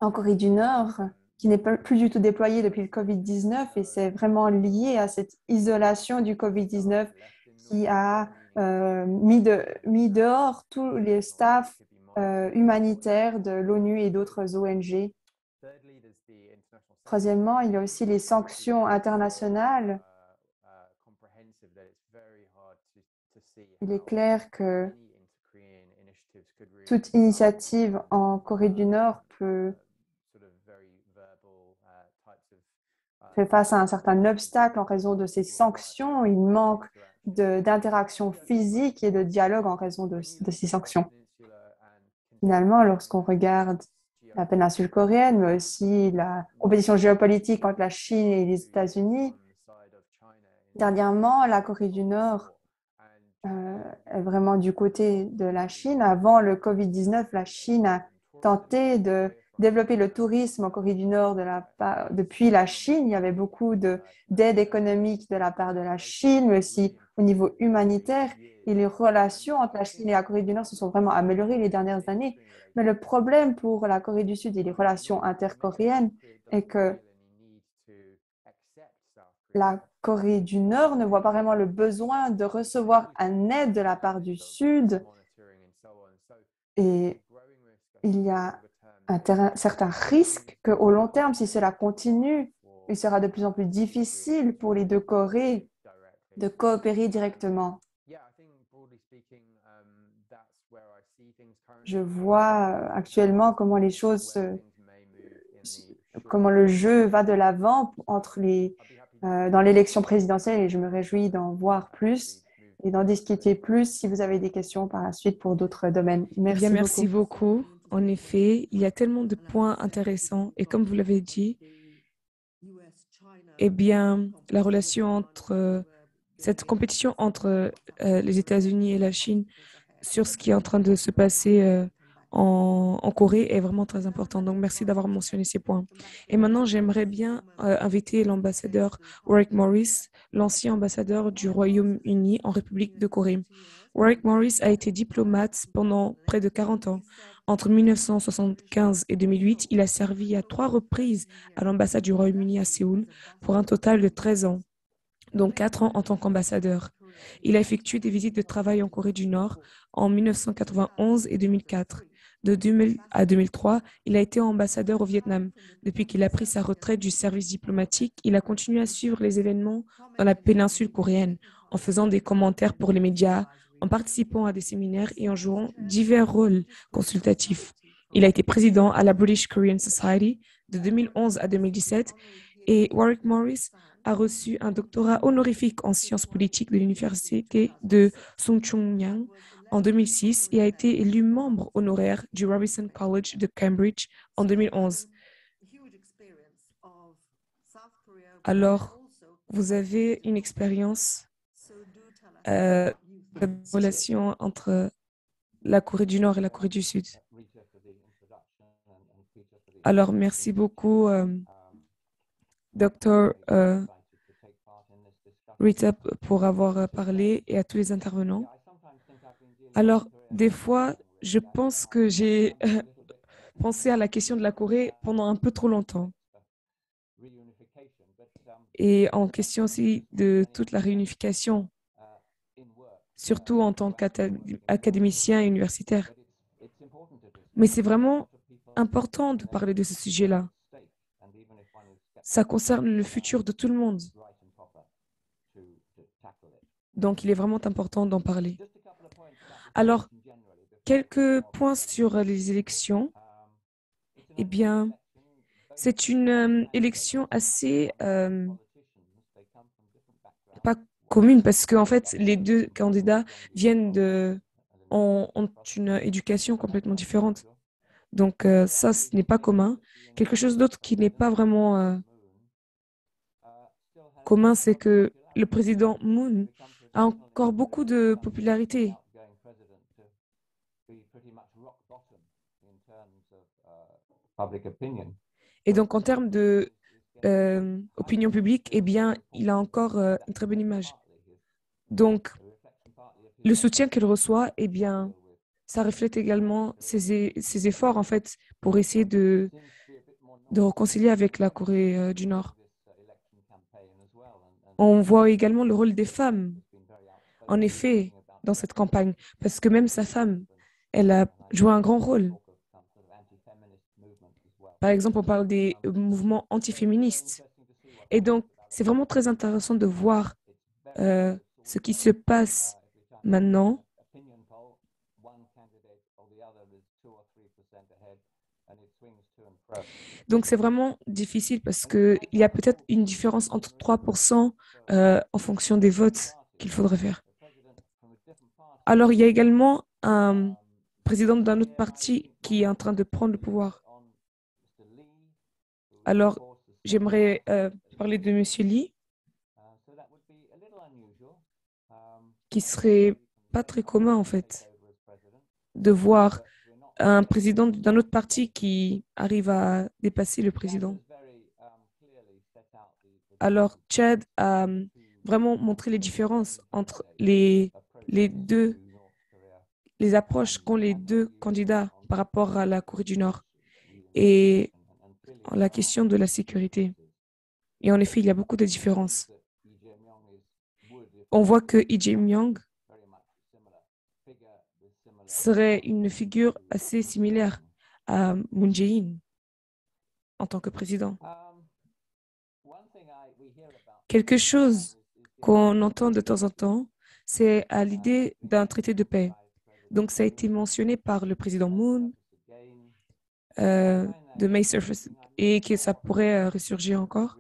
en Corée du Nord qui n'est plus du tout déployée depuis le COVID-19 et c'est vraiment lié à cette isolation du COVID-19 qui a mis dehors tous les staffs humanitaires de l'ONU et d'autres ONG. Troisièmement, il y a aussi les sanctions internationales. Il est clair que toute initiative en Corée du Nord peut faire face à un certain obstacle en raison de ces sanctions. Il manque d'interaction physique et de dialogue en raison de ces sanctions. Finalement, lorsqu'on regarde la péninsule coréenne, mais aussi la compétition géopolitique entre la Chine et les États-Unis, dernièrement, la Corée du Nord est vraiment du côté de la Chine. Avant le COVID-19, la Chine a tenté de développer le tourisme en Corée du Nord depuis la Chine. Il y avait beaucoup d'aide économique de la part de la Chine, mais aussi au niveau humanitaire. Et les relations entre la Chine et la Corée du Nord se sont vraiment améliorées les dernières années. Mais le problème pour la Corée du Sud et les relations intercoréennes est que la Corée du Nord ne voit pas vraiment le besoin de recevoir un aide de la part du Sud. Et il y a un certain risque qu'au long terme, si cela continue, il sera de plus en plus difficile pour les deux Corées de coopérer directement. Je vois actuellement comment les choses, comment le jeu va de l'avant dans l'élection présidentielle et je me réjouis d'en voir plus et d'en discuter plus si vous avez des questions par la suite pour d'autres domaines. Merci beaucoup. Merci beaucoup. En effet, il y a tellement de points intéressants et comme vous l'avez dit, eh bien, la relation entre cette compétition entre les États-Unis et la Chine sur ce qui est en train de se passer en Corée est vraiment très important. Donc, merci d'avoir mentionné ces points. Et maintenant, j'aimerais bien inviter l'ambassadeur Warwick Morris, l'ancien ambassadeur du Royaume-Uni en République de Corée. Warwick Morris a été diplomate pendant près de 40 ans. Entre 1975 et 2008, il a servi à 3 reprises à l'ambassade du Royaume-Uni à Séoul pour un total de 13 ans, dont 4 ans en tant qu'ambassadeur. Il a effectué des visites de travail en Corée du Nord en 1991 et 2004. De 2000 à 2003, il a été ambassadeur au Vietnam. Depuis qu'il a pris sa retraite du service diplomatique, il a continué à suivre les événements dans la péninsule coréenne, en faisant des commentaires pour les médias, en participant à des séminaires et en jouant divers rôles consultatifs. Il a été président à la British Korean Society de 2011 à 2017 et Warwick Morris a reçu un doctorat honorifique en sciences politiques de l'université de Sungkyunyang en 2006 et a été élu membre honoraire du Robinson College de Cambridge en 2011. Alors, vous avez une expérience de relation entre la Corée du Nord et la Corée du Sud. Alors, merci beaucoup, Dr. Rita, pour avoir parlé et à tous les intervenants. Alors, des fois, je pense que j'ai pensé à la question de la Corée pendant un peu trop longtemps. Et en question aussi de toute la réunification, surtout en tant qu'académicien et universitaire. Mais c'est vraiment important de parler de ce sujet-là. Ça concerne le futur de tout le monde. Donc, il est vraiment important d'en parler. Alors, quelques points sur les élections. Eh bien, c'est une élection assez pas commune parce qu'en fait, les deux candidats ont une éducation complètement différente. Donc, ça, ce n'est pas commun. Quelque chose d'autre qui n'est pas vraiment commun, c'est que le président Moon a encore beaucoup de popularité. Et donc, en termes de opinion publique, eh bien, il a encore une très bonne image. Donc, le soutien qu'il reçoit, eh bien, ça reflète également ses efforts, en fait, pour essayer de réconcilier avec la Corée du Nord. On voit également le rôle des femmes, en effet, dans cette campagne, parce que même sa femme, elle a joué un grand rôle. Par exemple, on parle des mouvements antiféministes. Et donc, c'est vraiment très intéressant de voir ce qui se passe maintenant. Donc, c'est vraiment difficile parce qu'il y a peut-être une différence entre 3% en fonction des votes qu'il faudrait faire. Alors, il y a également un président d'un autre parti qui est en train de prendre le pouvoir. Alors, j'aimerais parler de M. Lee, qui serait pas très commun, en fait, de voir un président d'un autre parti qui arrive à dépasser le président. Alors, Chad a vraiment montré les différences entre les approches qu'ont les deux candidats par rapport à la Corée du Nord et la question de la sécurité. Et en effet, il y a beaucoup de différences. On voit que Lee Jae-myung serait une figure assez similaire à Moon Jae-in en tant que président. Quelque chose qu'on entend de temps en temps, c'est à l'idée d'un traité de paix. Donc, ça a été mentionné par le président Moon de May Surface et que ça pourrait ressurgir encore.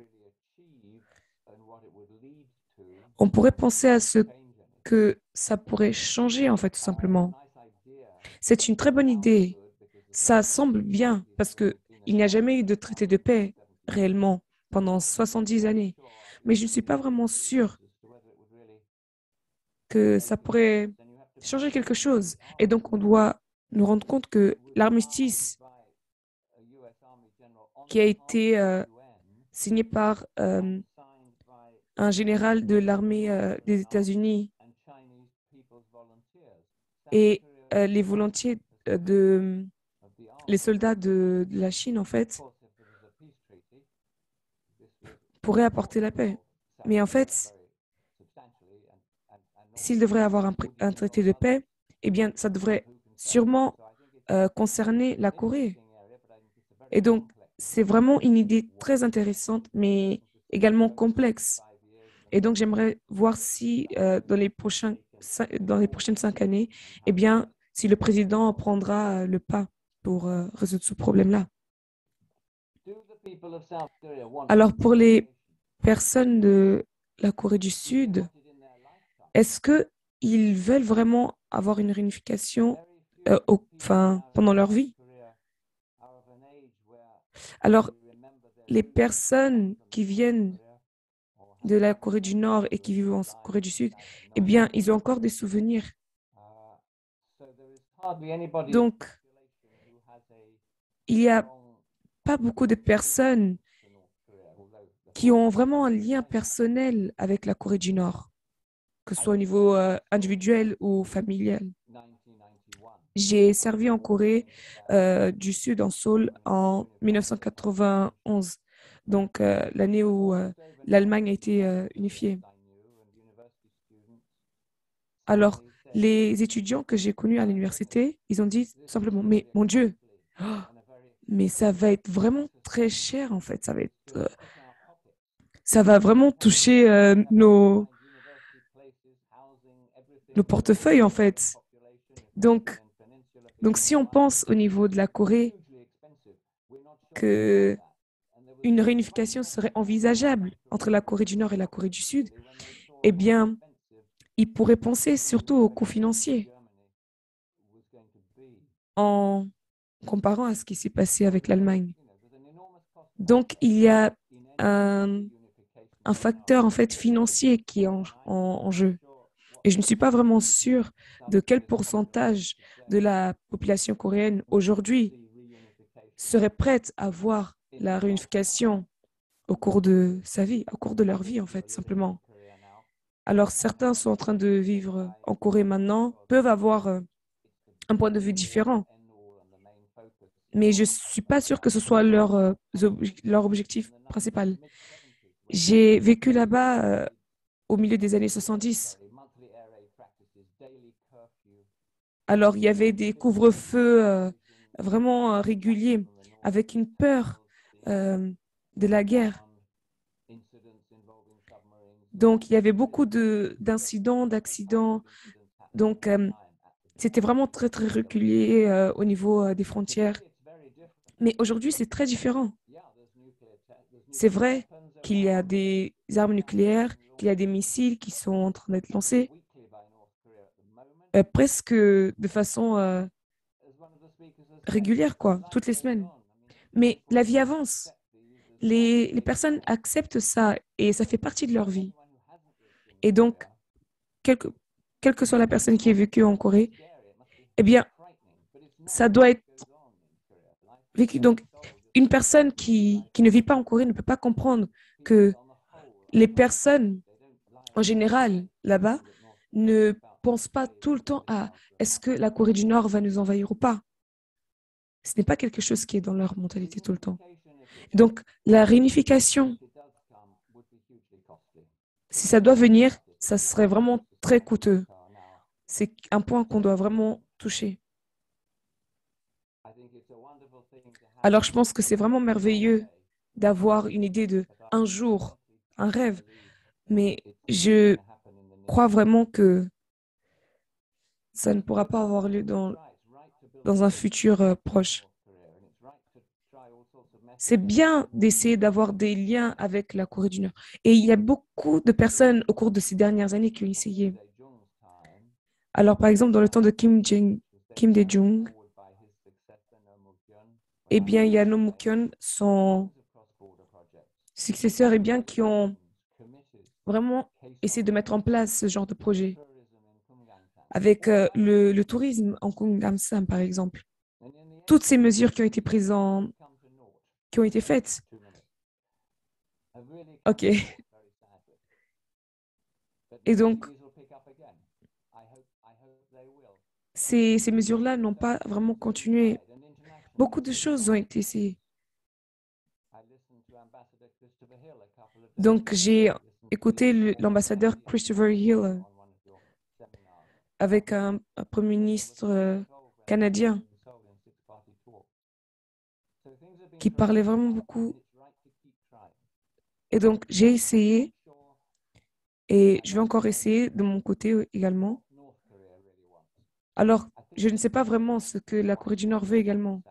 On pourrait penser à ce que ça pourrait changer, en fait, tout simplement. C'est une très bonne idée. Ça semble bien parce qu'il n'y a jamais eu de traité de paix réellement pendant 70 années. Mais je ne suis pas vraiment sûr que ça pourrait changer quelque chose. Et donc, on doit nous rendre compte que l'armistice qui a été signé par un général de l'armée des États-Unis et les volontiers les soldats de la Chine, en fait, pourraient apporter la paix. Mais en fait, s'il devrait avoir un traité de paix, eh bien, ça devrait sûrement concerner la Corée. Et donc, c'est vraiment une idée très intéressante, mais également complexe. Et donc, j'aimerais voir si dans les prochaines 5 années, eh bien, si le président prendra le pas pour résoudre ce problème-là. Alors, pour les personnes de la Corée du Sud, est-ce qu'ils veulent vraiment avoir une réunification pendant leur vie? Alors, les personnes qui viennent de la Corée du Nord et qui vivent en Corée du Sud, eh bien, ils ont encore des souvenirs. Donc, il n'y a pas beaucoup de personnes qui ont vraiment un lien personnel avec la Corée du Nord, que ce soit au niveau individuel ou familial. J'ai servi en Corée du Sud, en Séoul, en 1991, donc l'année où l'Allemagne a été unifiée. Alors, les étudiants que j'ai connus à l'université, ils ont dit simplement, mais mon Dieu, oh, mais ça va être vraiment très cher en fait, ça va vraiment toucher nos portefeuilles en fait. Donc, si on pense au niveau de la Corée que une réunification serait envisageable entre la Corée du Nord et la Corée du Sud, eh bien, ils pourraient penser surtout au coût financier en comparant à ce qui s'est passé avec l'Allemagne. Donc, il y a un facteur en fait financier qui est en jeu. Et je ne suis pas vraiment sûre de quel pourcentage de la population coréenne aujourd'hui serait prête à voir la réunification au cours de sa vie, au cours de leur vie en fait, simplement. Alors, certains sont en train de vivre en Corée maintenant, peuvent avoir un point de vue différent, mais je ne suis pas sûre que ce soit leur objectif principal. J'ai vécu là-bas au milieu des années 70. Alors, il y avait des couvre-feux vraiment réguliers, avec une peur de la guerre. Donc, il y avait beaucoup d'incidents, d'accidents. Donc, c'était vraiment très, très régulier au niveau des frontières. Mais aujourd'hui, c'est très différent. C'est vrai qu'il y a des armes nucléaires, qu'il y a des missiles qui sont en train d'être lancés, presque de façon régulière, quoi, toutes les semaines. Mais la vie avance. Les personnes acceptent ça et ça fait partie de leur vie. Et donc, quelle que soit la personne qui a vécu en Corée, eh bien, ça doit être vécu. Donc, une personne qui ne vit pas en Corée ne peut pas comprendre que les personnes, en général, là-bas, ne pensent pas tout le temps à est-ce que la Corée du Nord va nous envahir ou pas. Ce n'est pas quelque chose qui est dans leur mentalité tout le temps. Donc, la réunification, si ça doit venir, ça serait vraiment très coûteux. C'est un point qu'on doit vraiment toucher. Alors, je pense que c'est vraiment merveilleux d'avoir une idée de un jour, un rêve, mais je crois vraiment que ça ne pourra pas avoir lieu dans un futur proche. C'est bien d'essayer d'avoir des liens avec la Corée du Nord. Et il y a beaucoup de personnes au cours de ces dernières années qui ont essayé. Alors, par exemple, dans le temps de Kim Dae-jung, eh bien, il y a No Mu-kyun, son successeurs, eh bien, qui ont vraiment essayé de mettre en place ce genre de projet avec le tourisme en Kumgamsam, par exemple. Toutes ces mesures qui ont été prises qui ont été faites. OK. Et donc, ces mesures-là n'ont pas vraiment continué. Beaucoup de choses ont été essayées. Donc, j'ai écouté l'ambassadeur Christopher Hill avec un premier ministre canadien qui parlait vraiment beaucoup. Et donc, j'ai essayé et je vais encore essayer de mon côté également. Alors, je ne sais pas vraiment ce que la Corée du Nord veut également.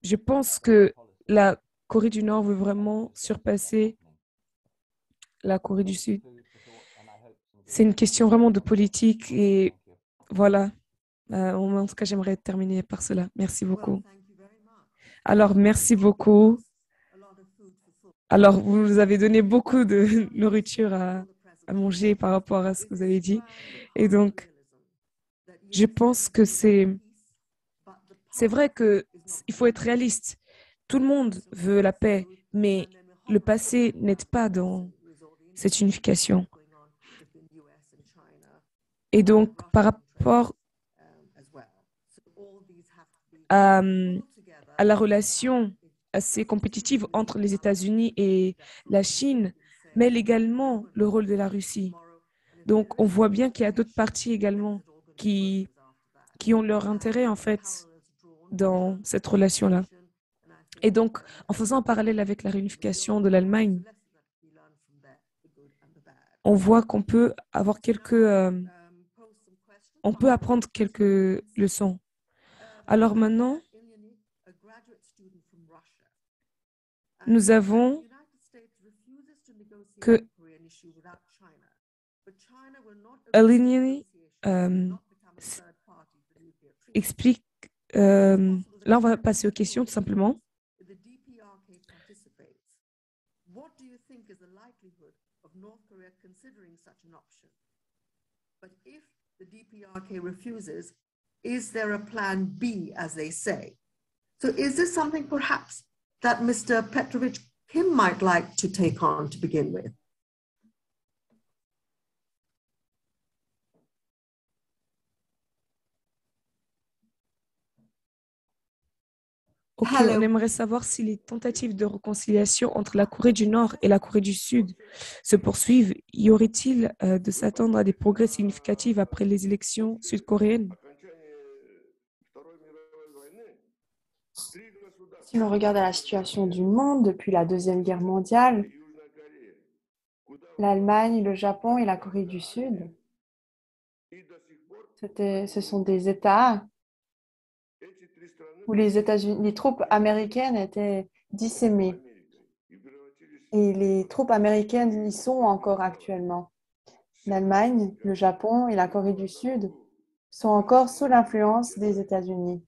Je pense que la Corée du Nord veut vraiment surpasser la Corée du Sud. C'est une question vraiment de politique et voilà. En tout cas, j'aimerais terminer par cela. Merci beaucoup. Alors, merci beaucoup. Alors, vous nous avez donné beaucoup de nourriture à manger par rapport à ce que vous avez dit. Et donc, je pense que c'est vrai qu'il faut être réaliste. Tout le monde veut la paix, mais le passé n'aide pas dans cette unification. Et donc, par rapport à, à la relation assez compétitive entre les États-Unis et la Chine, mais également le rôle de la Russie. Donc, on voit bien qu'il y a d'autres parties également qui ont leur intérêt, en fait, dans cette relation-là. Et donc, en faisant un parallèle avec la réunification de l'Allemagne, on voit qu'on peut avoir on peut apprendre quelques leçons. Alors maintenant, nous avons que Aligny explique. Là, on va passer aux questions tout simplement. What do you think is the likelihood of North Korea considering such an option? But if the DPRK refuses, is there a plan B, as they say? So is this something perhaps that Mr. Petrovich Kim might like to take on to begin with? Ok, on aimerait savoir si les tentatives de réconciliation entre la Corée du Nord et la Corée du Sud se poursuivent. Y aurait-il de s'attendre à des progrès significatifs après les élections sud-coréennes? Si l'on regarde à la situation du monde depuis la Deuxième Guerre mondiale, l'Allemagne, le Japon et la Corée du Sud, ce sont des États où les troupes américaines étaient dissémées. Et les troupes américaines y sont encore actuellement. L'Allemagne, le Japon et la Corée du Sud sont encore sous l'influence des États-Unis.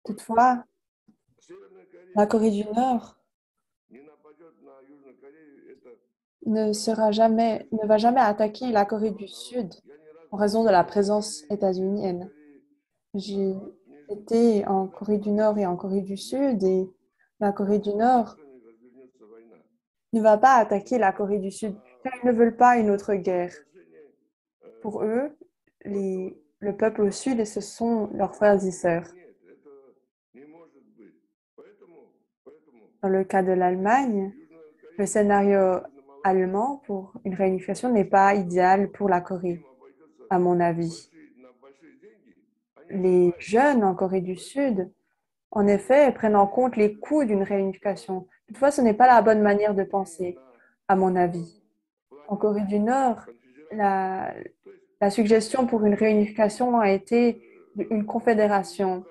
Toutefois, la Corée du Nord ne va jamais attaquer la Corée du Sud en raison de la présence états-unienne. J'ai été en Corée du Nord et en Corée du Sud et la Corée du Nord ne va pas attaquer la Corée du Sud car ils ne veulent pas une autre guerre. Pour eux, le peuple au Sud, ce sont leurs frères et sœurs. Dans le cas de l'Allemagne, le scénario allemand pour une réunification n'est pas idéal pour la Corée, à mon avis. Les jeunes en Corée du Sud, en effet, prennent en compte les coûts d'une réunification. Toutefois, ce n'est pas la bonne manière de penser, à mon avis. En Corée du Nord, la suggestion pour une réunification a été une confédération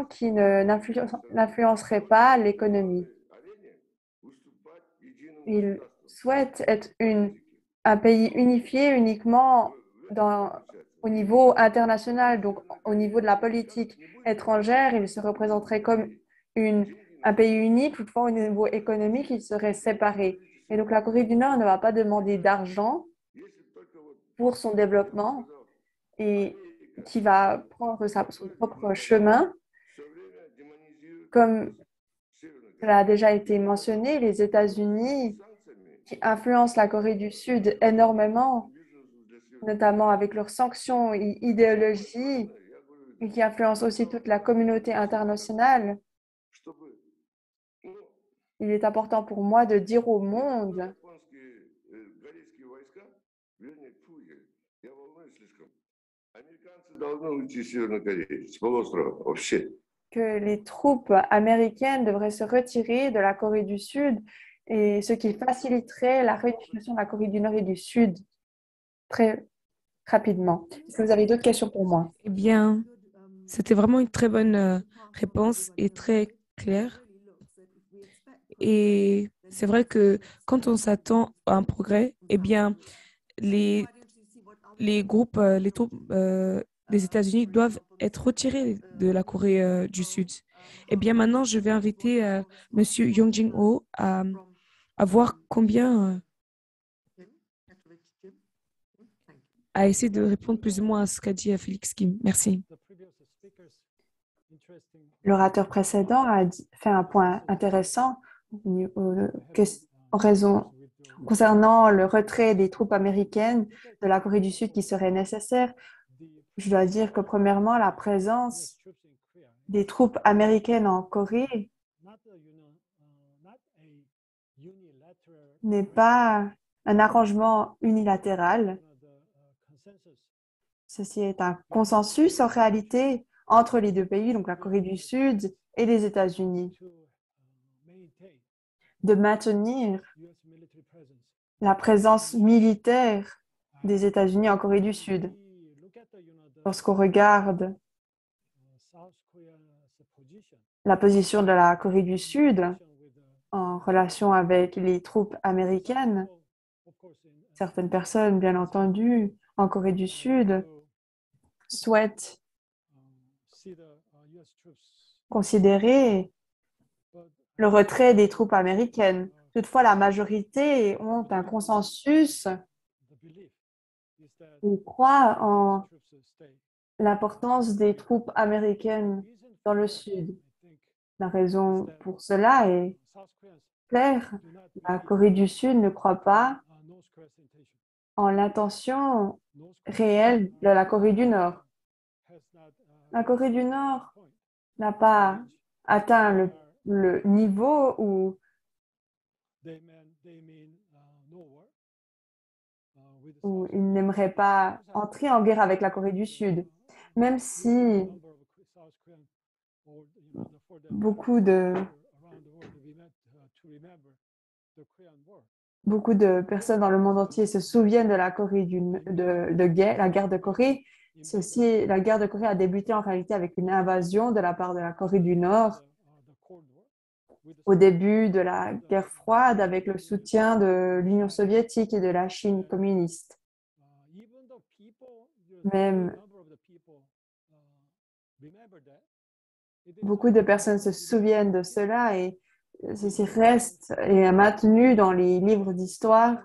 qui n'influencerait pas l'économie. Ils souhaitent être un pays unifié uniquement au niveau international, donc au niveau de la politique étrangère, il se représenterait comme un pays unique, toutefois au niveau économique, il serait séparé. Et donc la Corée du Nord ne va pas demander d'argent pour son développement et qui va prendre son propre chemin. Comme cela a déjà été mentionné, les États-Unis qui influencent la Corée du Sud énormément, notamment avec leurs sanctions et idéologies, et qui influencent aussi toute la communauté internationale. Il est important pour moi de dire au monde que les troupes américaines devraient se retirer de la Corée du Sud, et ce qui faciliterait la réunification de la Corée du Nord et du Sud très rapidement. Est-ce que vous avez d'autres questions pour moi? Eh bien, c'était vraiment une très bonne réponse et très claire. Et c'est vrai que quand on s'attend à un progrès, eh bien, les groupes, les troupes des États-Unis doivent être retirés de la Corée du Sud. Eh bien, maintenant, je vais inviter Monsieur Yong Jin-ho à voir combien, à essayer de répondre plus ou moins à ce qu'a dit Félix Kim. Merci. L'orateur précédent a fait un point intéressant en raison concernant le retrait des troupes américaines de la Corée du Sud qui serait nécessaire. Je dois dire que premièrement, la présence des troupes américaines en Corée n'est pas un arrangement unilatéral. Ceci est un consensus en réalité entre les deux pays, donc la Corée du Sud et les États-Unis, de maintenir la présence militaire des États-Unis en Corée du Sud. Lorsqu'on regarde la position de la Corée du Sud en relation avec les troupes américaines, certaines personnes, bien entendu, en Corée du Sud, souhaitent considérer le retrait des troupes américaines. Toutefois, la majorité ont un consensus et croient en l'importance des troupes américaines dans le Sud. La raison pour cela est claire. La Corée du Sud ne croit pas en l'intention réelle de la Corée du Nord. La Corée du Nord n'a pas atteint le niveau où il n'aimerait pas entrer en guerre avec la Corée du Sud, même si beaucoup de personnes dans le monde entier se souviennent de la la guerre de Corée. La guerre de Corée a débuté en réalité avec une invasion de la part de la Corée du Nord au début de la guerre froide avec le soutien de l'Union soviétique et de la Chine communiste. Même beaucoup de personnes se souviennent de cela et ceci reste et est maintenu dans les livres d'histoire.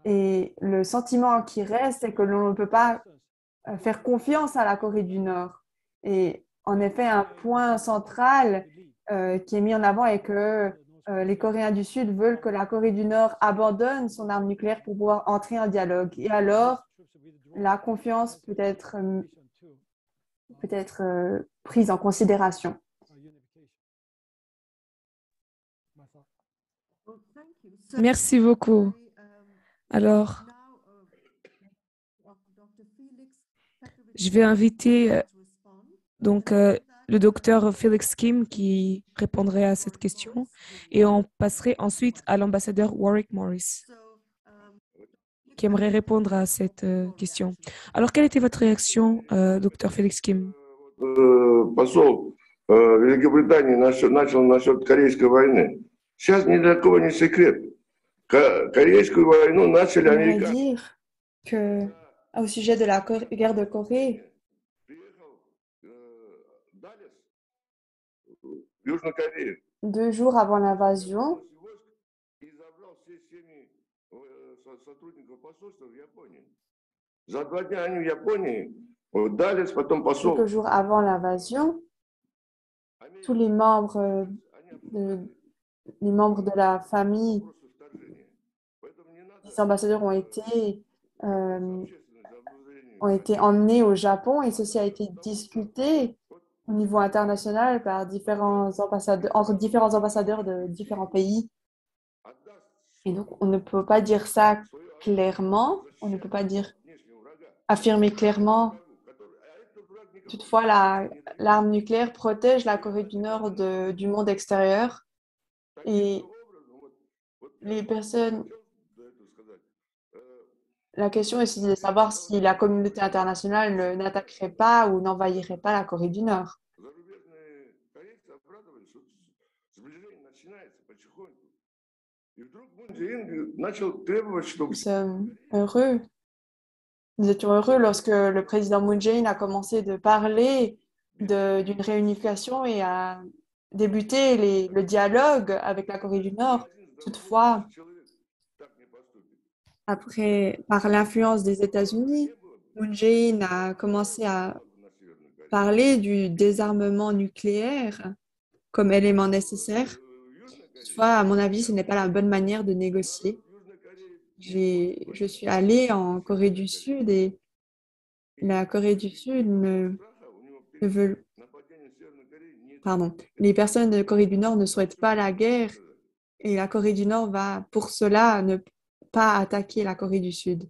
Et le sentiment qui reste est que l'on ne peut pas faire confiance à la Corée du Nord. Et en effet, un point central qui est mis en avant est que les Coréens du Sud veulent que la Corée du Nord abandonne son arme nucléaire pour pouvoir entrer en dialogue. Et alors, la confiance peut être prise en considération. Merci beaucoup. Alors, je vais inviter le docteur Felix Kim qui répondrait à cette question et on passerait ensuite à l'ambassadeur Warwick Morris qui aimerait répondre à cette question. Alors, quelle était votre réaction, docteur Felix Kim? Посол Великобритании начал насчет Корейской войны. Сейчас ни для кого не секрет. Корейскую войну начали J'aimerais американцы. dire que au sujet de la guerre de Corée. Приехал Далес в Южную Корею. 2 jours avant l'invasion, И забрал все семьи сотрудников посольства в Японии. За 2 дня они в Японии, Далес, потом посол. quelques jours avant l'invasion, tous les membres de la famille des ambassadeurs ont été emmenés au Japon et ceci a été discuté au niveau international par entre différents ambassadeurs de différents pays. Et donc, on ne peut pas dire ça clairement, on ne peut pas affirmer clairement. Toutefois, l'arme nucléaire protège la Corée du Nord du monde extérieur et les personnes. La question est de savoir si la communauté internationale n'attaquerait pas ou n'envahirait pas la Corée du Nord. Nous sommes heureux. Nous étions heureux lorsque le président Moon Jae-in a commencé de parler d'une réunification et a débuté le dialogue avec la Corée du Nord. Toutefois, par l'influence des États-Unis, Moon Jae-in a commencé à parler du désarmement nucléaire comme élément nécessaire. Toutefois, à mon avis, ce n'est pas la bonne manière de négocier. Je suis allée en Corée du Sud et la Corée du Sud ne veut... Pardon. Les personnes de Corée du Nord ne souhaitent pas la guerre et la Corée du Nord va pour cela ne pas attaquer la Corée du Sud.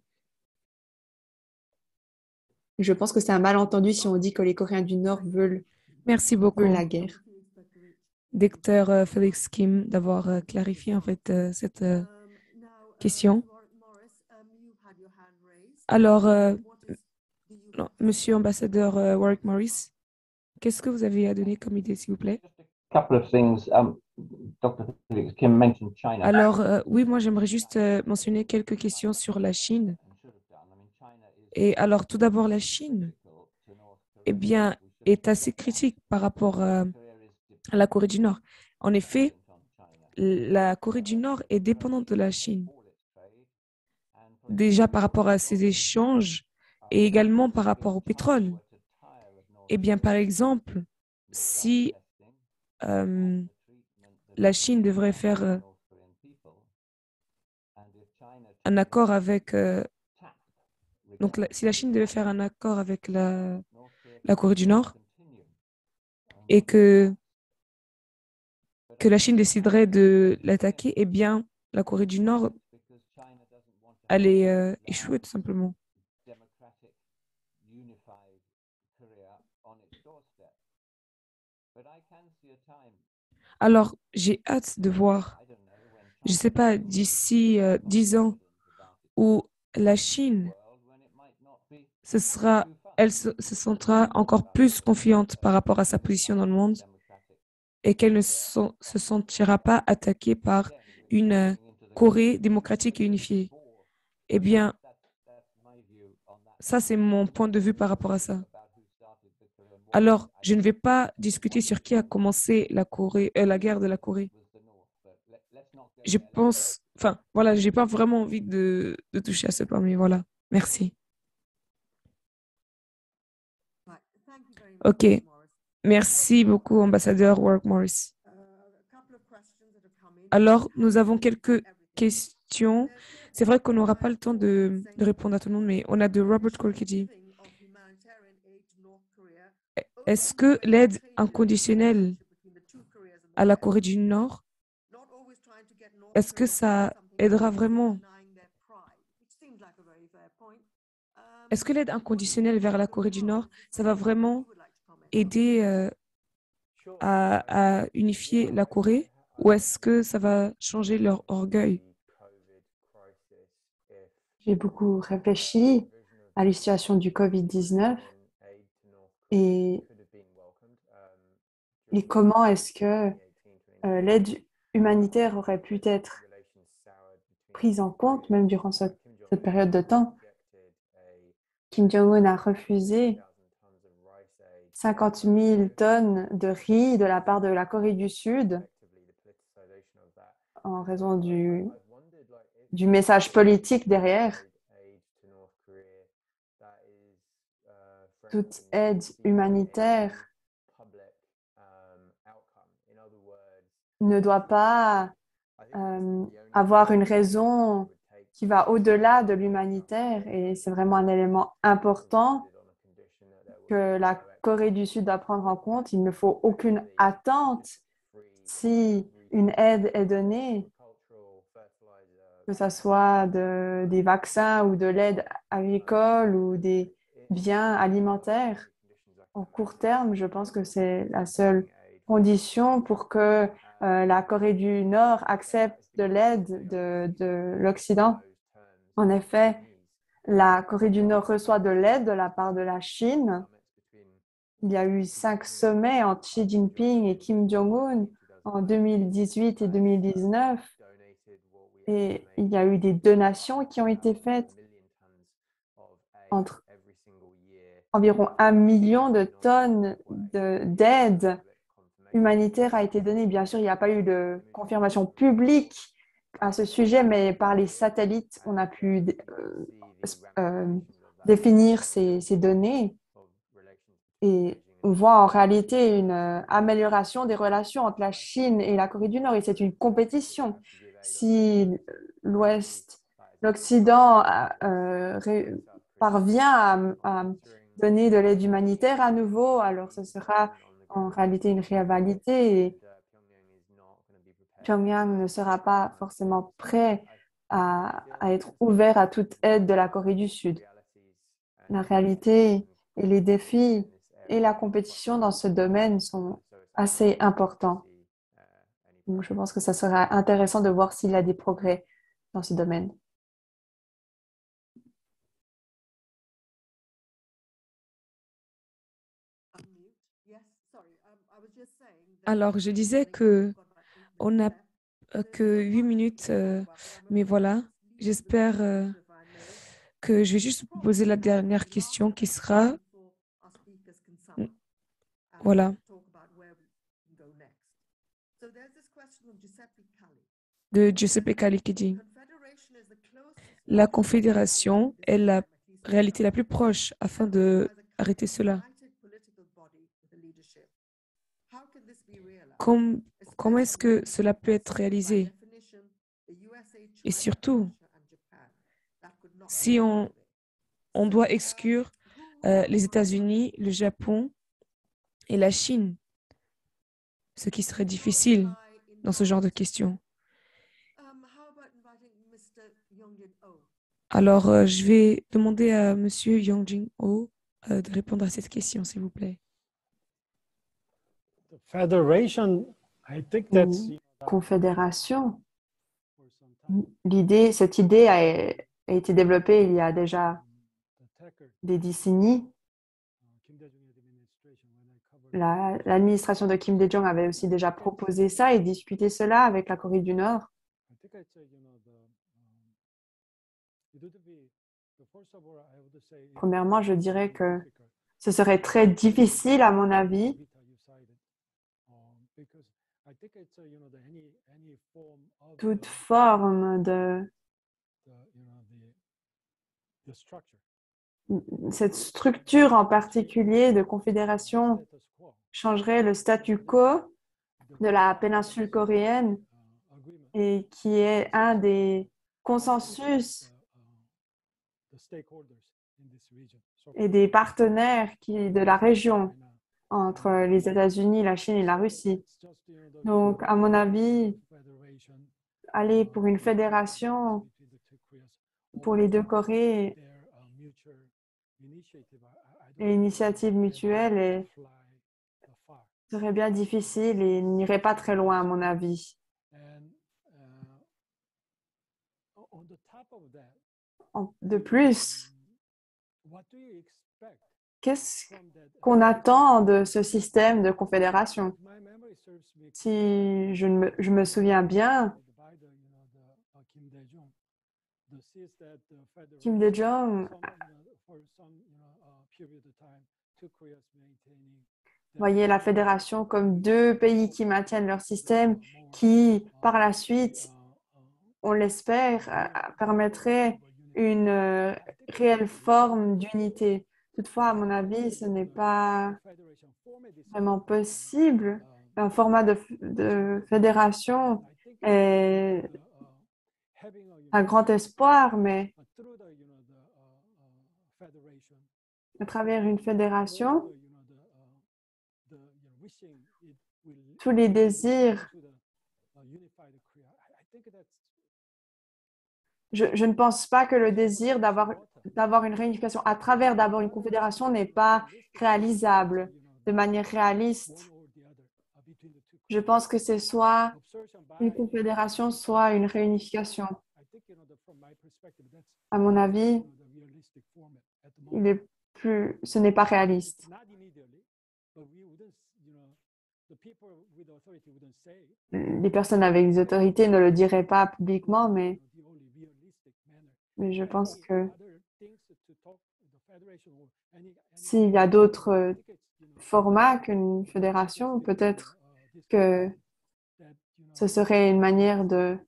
Je pense que c'est un malentendu si on dit que les Coréens du Nord veulent Merci beaucoup, la guerre. Docteur Félix Kim, d'avoir clarifié en fait cette question. Alors, non, Monsieur ambassadeur Warwick Morris, qu'est-ce que vous avez à donner comme idée, s'il vous plaît? Couple of things. Dr. Felix Kim mentioned China. Alors, oui, moi, j'aimerais juste mentionner quelques questions sur la Chine. Et alors, tout d'abord, la Chine, eh bien, est assez critique par rapport à la Corée du Nord. En effet, la Corée du Nord est dépendante de la Chine, déjà par rapport à ses échanges et également par rapport au pétrole. Eh bien, par exemple, si la Chine devrait faire un accord avec... donc, si la Chine devait faire un accord avec la Corée du Nord et que la Chine déciderait de l'attaquer, eh bien, la Corée du Nord allait échouer tout simplement. Alors, j'ai hâte de voir, je ne sais pas, d'ici 10 ans, où la Chine, elle se sentira encore plus confiante par rapport à sa position dans le monde et qu'elle ne se sentira pas attaquée par une Corée démocratique et unifiée. Eh bien, ça, c'est mon point de vue par rapport à ça. Alors, je ne vais pas discuter sur qui a commencé la guerre de la Corée. Je pense, enfin, voilà, j'ai pas vraiment envie de toucher à ce point, mais voilà. Merci. OK. Merci beaucoup, ambassadeur Warwick Morris. Alors, nous avons quelques questions. C'est vrai qu'on n'aura pas le temps de répondre à tout le monde, mais on a de Robert Kolkeji. Est-ce que l'aide inconditionnelle à la Corée du Nord, est-ce que ça aidera vraiment? Est-ce que l'aide inconditionnelle vers la Corée du Nord, ça va vraiment aider à unifier la Corée ou est-ce que ça va changer leur orgueil? J'ai beaucoup réfléchi à la situation du COVID-19 et comment est-ce que l'aide humanitaire aurait pu être prise en compte même durant cette période de temps. Kim Jong-un a refusé 50 000 tonnes de riz de la part de la Corée du Sud en raison du message politique derrière. Toute aide humanitaire ne doit pas avoir une raison qui va au-delà de l'humanitaire et c'est vraiment un élément important que la Corée du Sud doit prendre en compte. Il ne faut aucune attente si une aide est donnée, que ce soit des vaccins ou de l'aide agricole ou des biens alimentaires. En court terme, je pense que c'est la seule condition pour que la Corée du Nord accepte de l'aide de l'Occident. En effet, la Corée du Nord reçoit de l'aide de la part de la Chine. Il y a eu 5 sommets entre Xi Jinping et Kim Jong-un en 2018 et 2019. Et il y a eu des donations qui ont été faites entre environ 1 million de tonnes d'aide humanitaire a été donnée. Bien sûr, il n'y a pas eu de confirmation publique à ce sujet, mais par les satellites, on a pu définir ces données et on voit en réalité une amélioration des relations entre la Chine et la Corée du Nord et c'est une compétition. Si l'Occident parvient à donner de l'aide humanitaire à nouveau, alors ce sera en réalité une rivalité et Pyongyang ne sera pas forcément prêt à être ouvert à toute aide de la Corée du Sud. La réalité et les défis et la compétition dans ce domaine sont assez importants. Donc, je pense que ça sera intéressant de voir s'il y a des progrès dans ce domaine. Alors, je disais que on n'a que 8 minutes, mais voilà, j'espère que je vais juste vous poser la dernière question qui sera, voilà, de Giuseppe Cali qui dit, la Confédération est la réalité la plus proche afin de arrêter cela. Comment est-ce que cela peut être réalisé? Et surtout, si on doit exclure les États-Unis, le Japon et la Chine, ce qui serait difficile dans ce genre de questions. Alors, je vais demander à M. Yang Jin-ho de répondre à cette question, s'il vous plaît. Une confédération, cette idée a été développée il y a déjà des décennies. L'administration de Kim Dae-jung avait aussi déjà proposé ça et discuté cela avec la Corée du Nord. Premièrement, je dirais que ce serait très difficile, à mon avis, toute forme de cette structure en particulier de confédération changerait le statu quo de la péninsule coréenne et qui est un des consensus et des partenaires de la région entre les États-Unis, la Chine et la Russie. Donc, à mon avis, aller pour une fédération pour les deux Corées et initiative mutuelle serait bien difficile et n'irait pas très loin, à mon avis. De plus, qu'est-ce qu'on attend de ce système de confédération? Si je me souviens bien, Kim Dae-jung Voyez la fédération comme deux pays qui maintiennent leur système, qui, par la suite, on l'espère, permettrait une réelle forme d'unité. Toutefois, à mon avis, ce n'est pas vraiment possible. Un format de fédération est un grand espoir, mais à travers une fédération, tous les désirs, je ne pense pas que le désir d'avoir une réunification à travers d'avoir une confédération n'est pas réalisable de manière réaliste. Je pense que c'est soit une confédération, soit une réunification. À mon avis, ce n'est pas réaliste. Les personnes avec des autorités ne le diraient pas publiquement, mais je pense que s'il y a d'autres formats qu'une fédération, peut-être que ce serait une manière de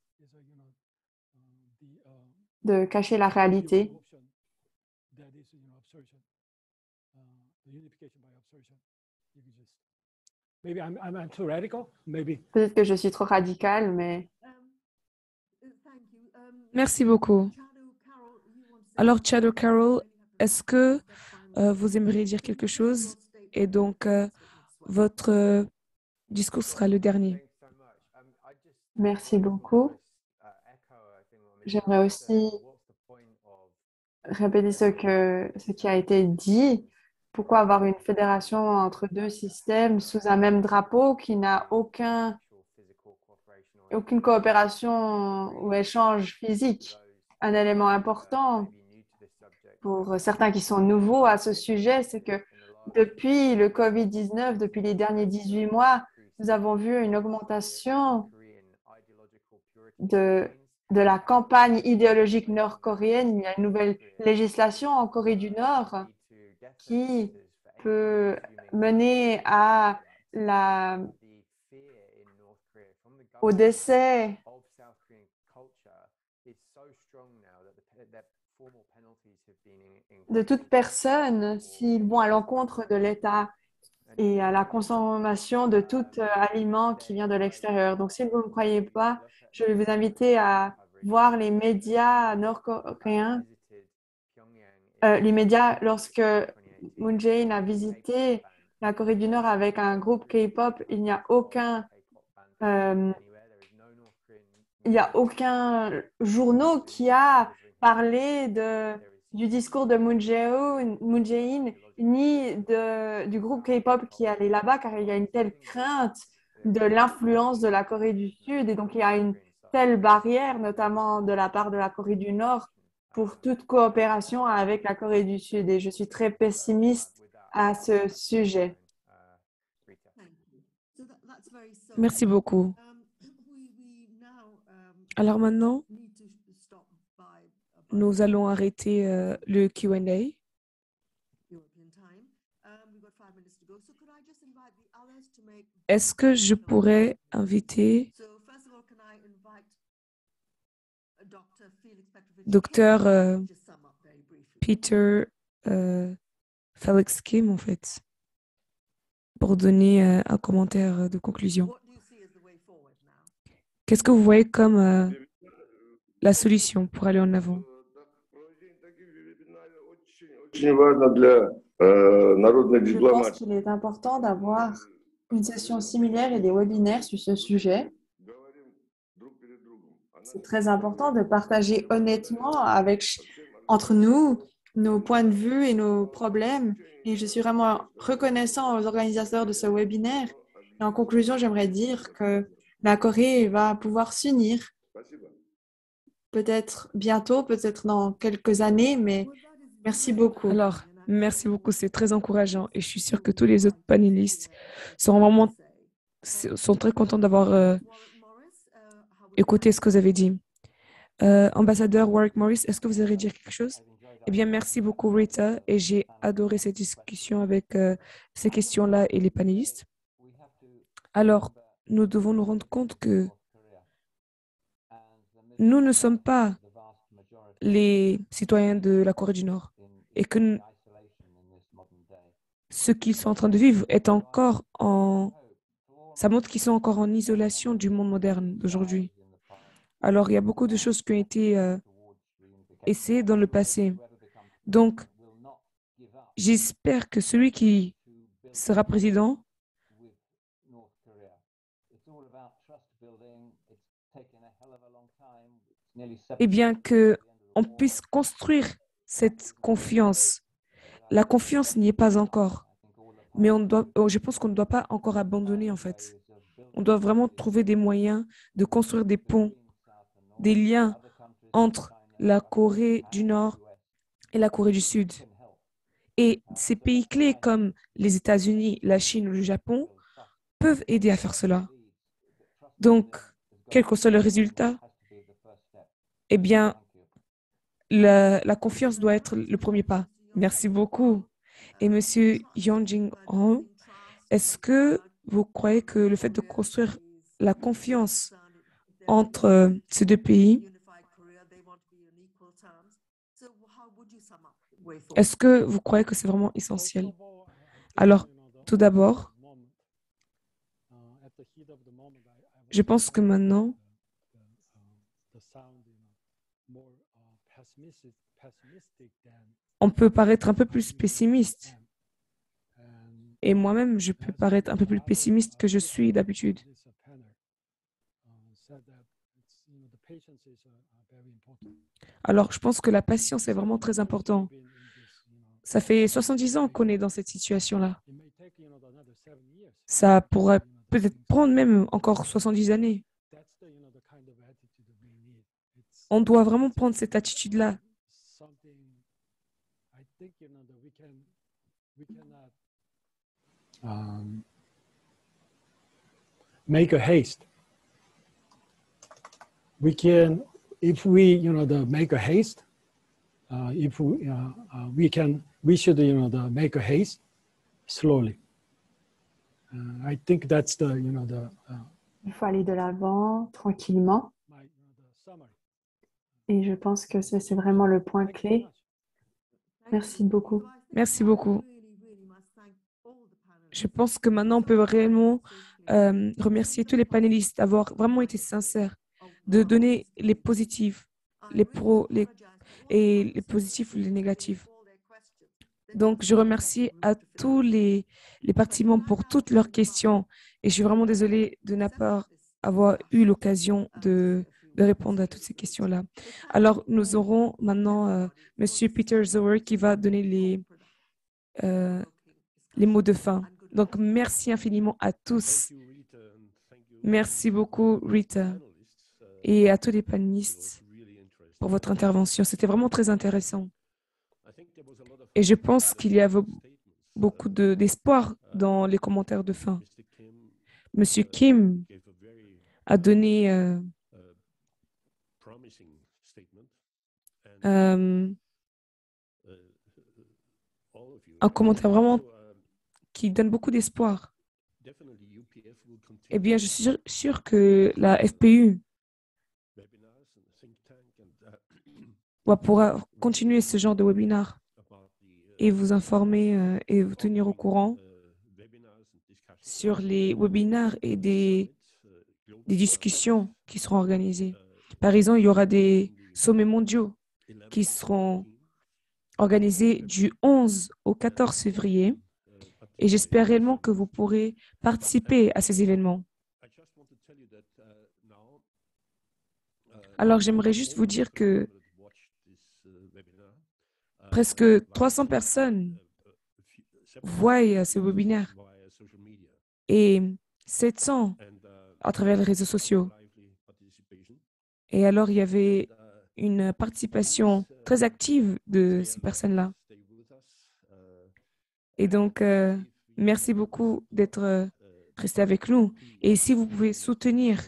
cacher la réalité. Peut-être que je suis trop radicale, mais... Merci beaucoup. Alors, Chad Carroll, est-ce que vous aimeriez dire quelque chose? Et donc, votre discours sera le dernier. Merci beaucoup. J'aimerais aussi répéter ce qui a été dit. Pourquoi avoir une fédération entre deux systèmes sous un même drapeau qui n'a aucune coopération ou échange physique? Un élément important pour certains qui sont nouveaux à ce sujet, c'est que depuis le COVID-19, depuis les derniers 18 mois, nous avons vu une augmentation de la campagne idéologique nord-coréenne. Il y a une nouvelle législation en Corée du Nord qui peut mener au décès de toute personne s'ils vont à l'encontre de l'État et à la consommation de tout aliment qui vient de l'extérieur. Donc, si vous ne me croyez pas, je vais vous inviter à voir les médias nord-coréens. Les médias, lorsque Moon Jae-in a visité la Corée du Nord avec un groupe K-pop, il n'y a aucun journal qui a parlé du discours de Moon Jae-in, ni du groupe K-pop qui allait là-bas, car il y a une telle crainte de l'influence de la Corée du Sud, et donc il y a une telle barrière, notamment de la part de la Corée du Nord, pour toute coopération avec la Corée du Sud. Et je suis très pessimiste à ce sujet. Merci beaucoup. Alors maintenant, nous allons arrêter le Q&A. Est-ce que je pourrais inviter Dr. Peter Felix Kim, en fait, pour donner un commentaire de conclusion? Qu'est-ce que vous voyez comme la solution pour aller en avant? Je pense qu'il est important d'avoir une session similaire et des webinaires sur ce sujet. C'est très important de partager honnêtement entre nous nos points de vue et nos problèmes. Et je suis vraiment reconnaissant aux organisateurs de ce webinaire. Et en conclusion, j'aimerais dire que la Corée va pouvoir s'unir. Peut-être bientôt, peut-être dans quelques années, mais merci beaucoup. Alors, merci beaucoup, c'est très encourageant et je suis sûre que tous les autres panélistes sont très contents d'avoir écouté ce que vous avez dit. Ambassadeur Warwick Morris, est-ce que vous allez dire quelque chose? Eh bien, merci beaucoup, Rita, et j'ai adoré cette discussion avec ces questions-là et les panélistes. Alors, nous devons nous rendre compte que nous ne sommes pas les citoyens de la Corée du Nord et que ce qu'ils sont en train de vivre est encore en... Ça montre qu'ils sont encore en isolation du monde moderne d'aujourd'hui. Alors, il y a beaucoup de choses qui ont été essayées dans le passé. Donc, j'espère que celui qui sera président, eh bien, qu'on puisse construire cette confiance. La confiance n'y est pas encore, mais je pense qu'on ne doit pas encore abandonner, en fait. On doit vraiment trouver des moyens de construire des ponts, des liens entre la Corée du Nord et la Corée du Sud. Et ces pays clés comme les États-Unis, la Chine ou le Japon peuvent aider à faire cela. Donc, quel que soit le résultat, eh bien, la confiance doit être le premier pas. Merci beaucoup. Et Monsieur Yeon Jin-ho, est-ce que vous croyez que le fait de construire la confiance entre ces deux pays, est-ce que vous croyez que c'est vraiment essentiel? Alors, tout d'abord, je pense que maintenant, on peut paraître un peu plus pessimiste. Et moi-même, je peux paraître un peu plus pessimiste que je suis d'habitude. Alors, je pense que la patience est vraiment très importante. Ça fait 70 ans qu'on est dans cette situation-là. Ça pourrait peut-être prendre même encore 70 années. On doit vraiment prendre cette attitude-là. Make a haste. We can, if we, make a haste. If we should, make a haste slowly. I think that's Il faut aller de l'avant tranquillement. Et je pense que c'est vraiment le point clé. Merci beaucoup. Merci beaucoup. Je pense que maintenant, on peut réellement remercier tous les panélistes d'avoir vraiment été sincères, de donner les positifs, les positifs ou les négatifs. Donc, je remercie à tous les participants pour toutes leurs questions et je suis vraiment désolée de ne pas avoir eu l'occasion de répondre à toutes ces questions-là. Alors, nous aurons maintenant Monsieur Peter Zower qui va donner les mots de fin. Donc, merci infiniment à tous. Merci beaucoup, Rita, et à tous les panélistes pour votre intervention. C'était vraiment très intéressant. Et je pense qu'il y avait beaucoup d'espoir dans les commentaires de fin. Monsieur Kim a donné un commentaire vraiment qui donne beaucoup d'espoir. Eh bien, je suis sûr que la FPU pourra continuer ce genre de webinaire et vous informer et vous tenir au courant sur les webinaires et des discussions qui seront organisées. Par exemple, il y aura des sommets mondiaux qui seront organisés du 11 au 14 février et j'espère réellement que vous pourrez participer à ces événements. Alors, j'aimerais juste vous dire que presque 300 personnes voient ce webinaire et 700 à travers les réseaux sociaux. Et alors, il y avait une participation très active de ces personnes-là. Et donc, merci beaucoup d'être resté avec nous. Et si vous pouvez soutenir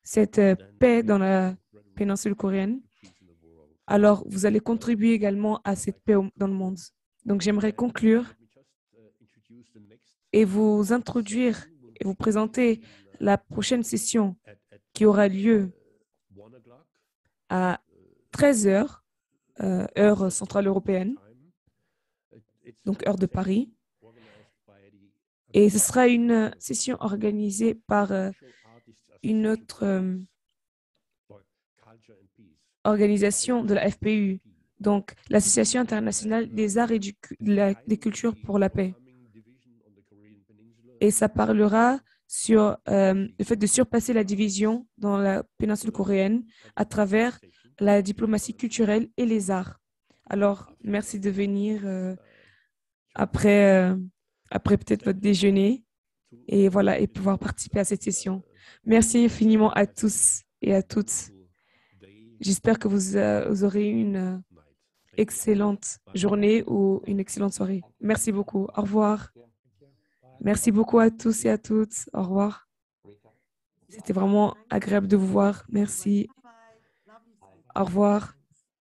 cette paix dans la péninsule coréenne, alors vous allez contribuer également à cette paix dans le monde. Donc, j'aimerais conclure et vous introduire et vous présenter la prochaine session qui aura lieu à 13 heures, heure centrale européenne, donc heure de Paris. Et ce sera une session organisée par une autre organisation de la FPU, donc l'Association internationale des arts et des cultures pour la paix. Et ça parlera sur le fait de surpasser la division dans la péninsule coréenne à travers la diplomatie culturelle et les arts. Alors, merci de venir après peut-être votre déjeuner et voilà, et pouvoir participer à cette session. Merci infiniment à tous et à toutes. J'espère que vous aurez une excellente journée ou une excellente soirée. Merci beaucoup. Au revoir. Merci beaucoup à tous et à toutes. Au revoir. C'était vraiment agréable de vous voir. Merci. Au revoir.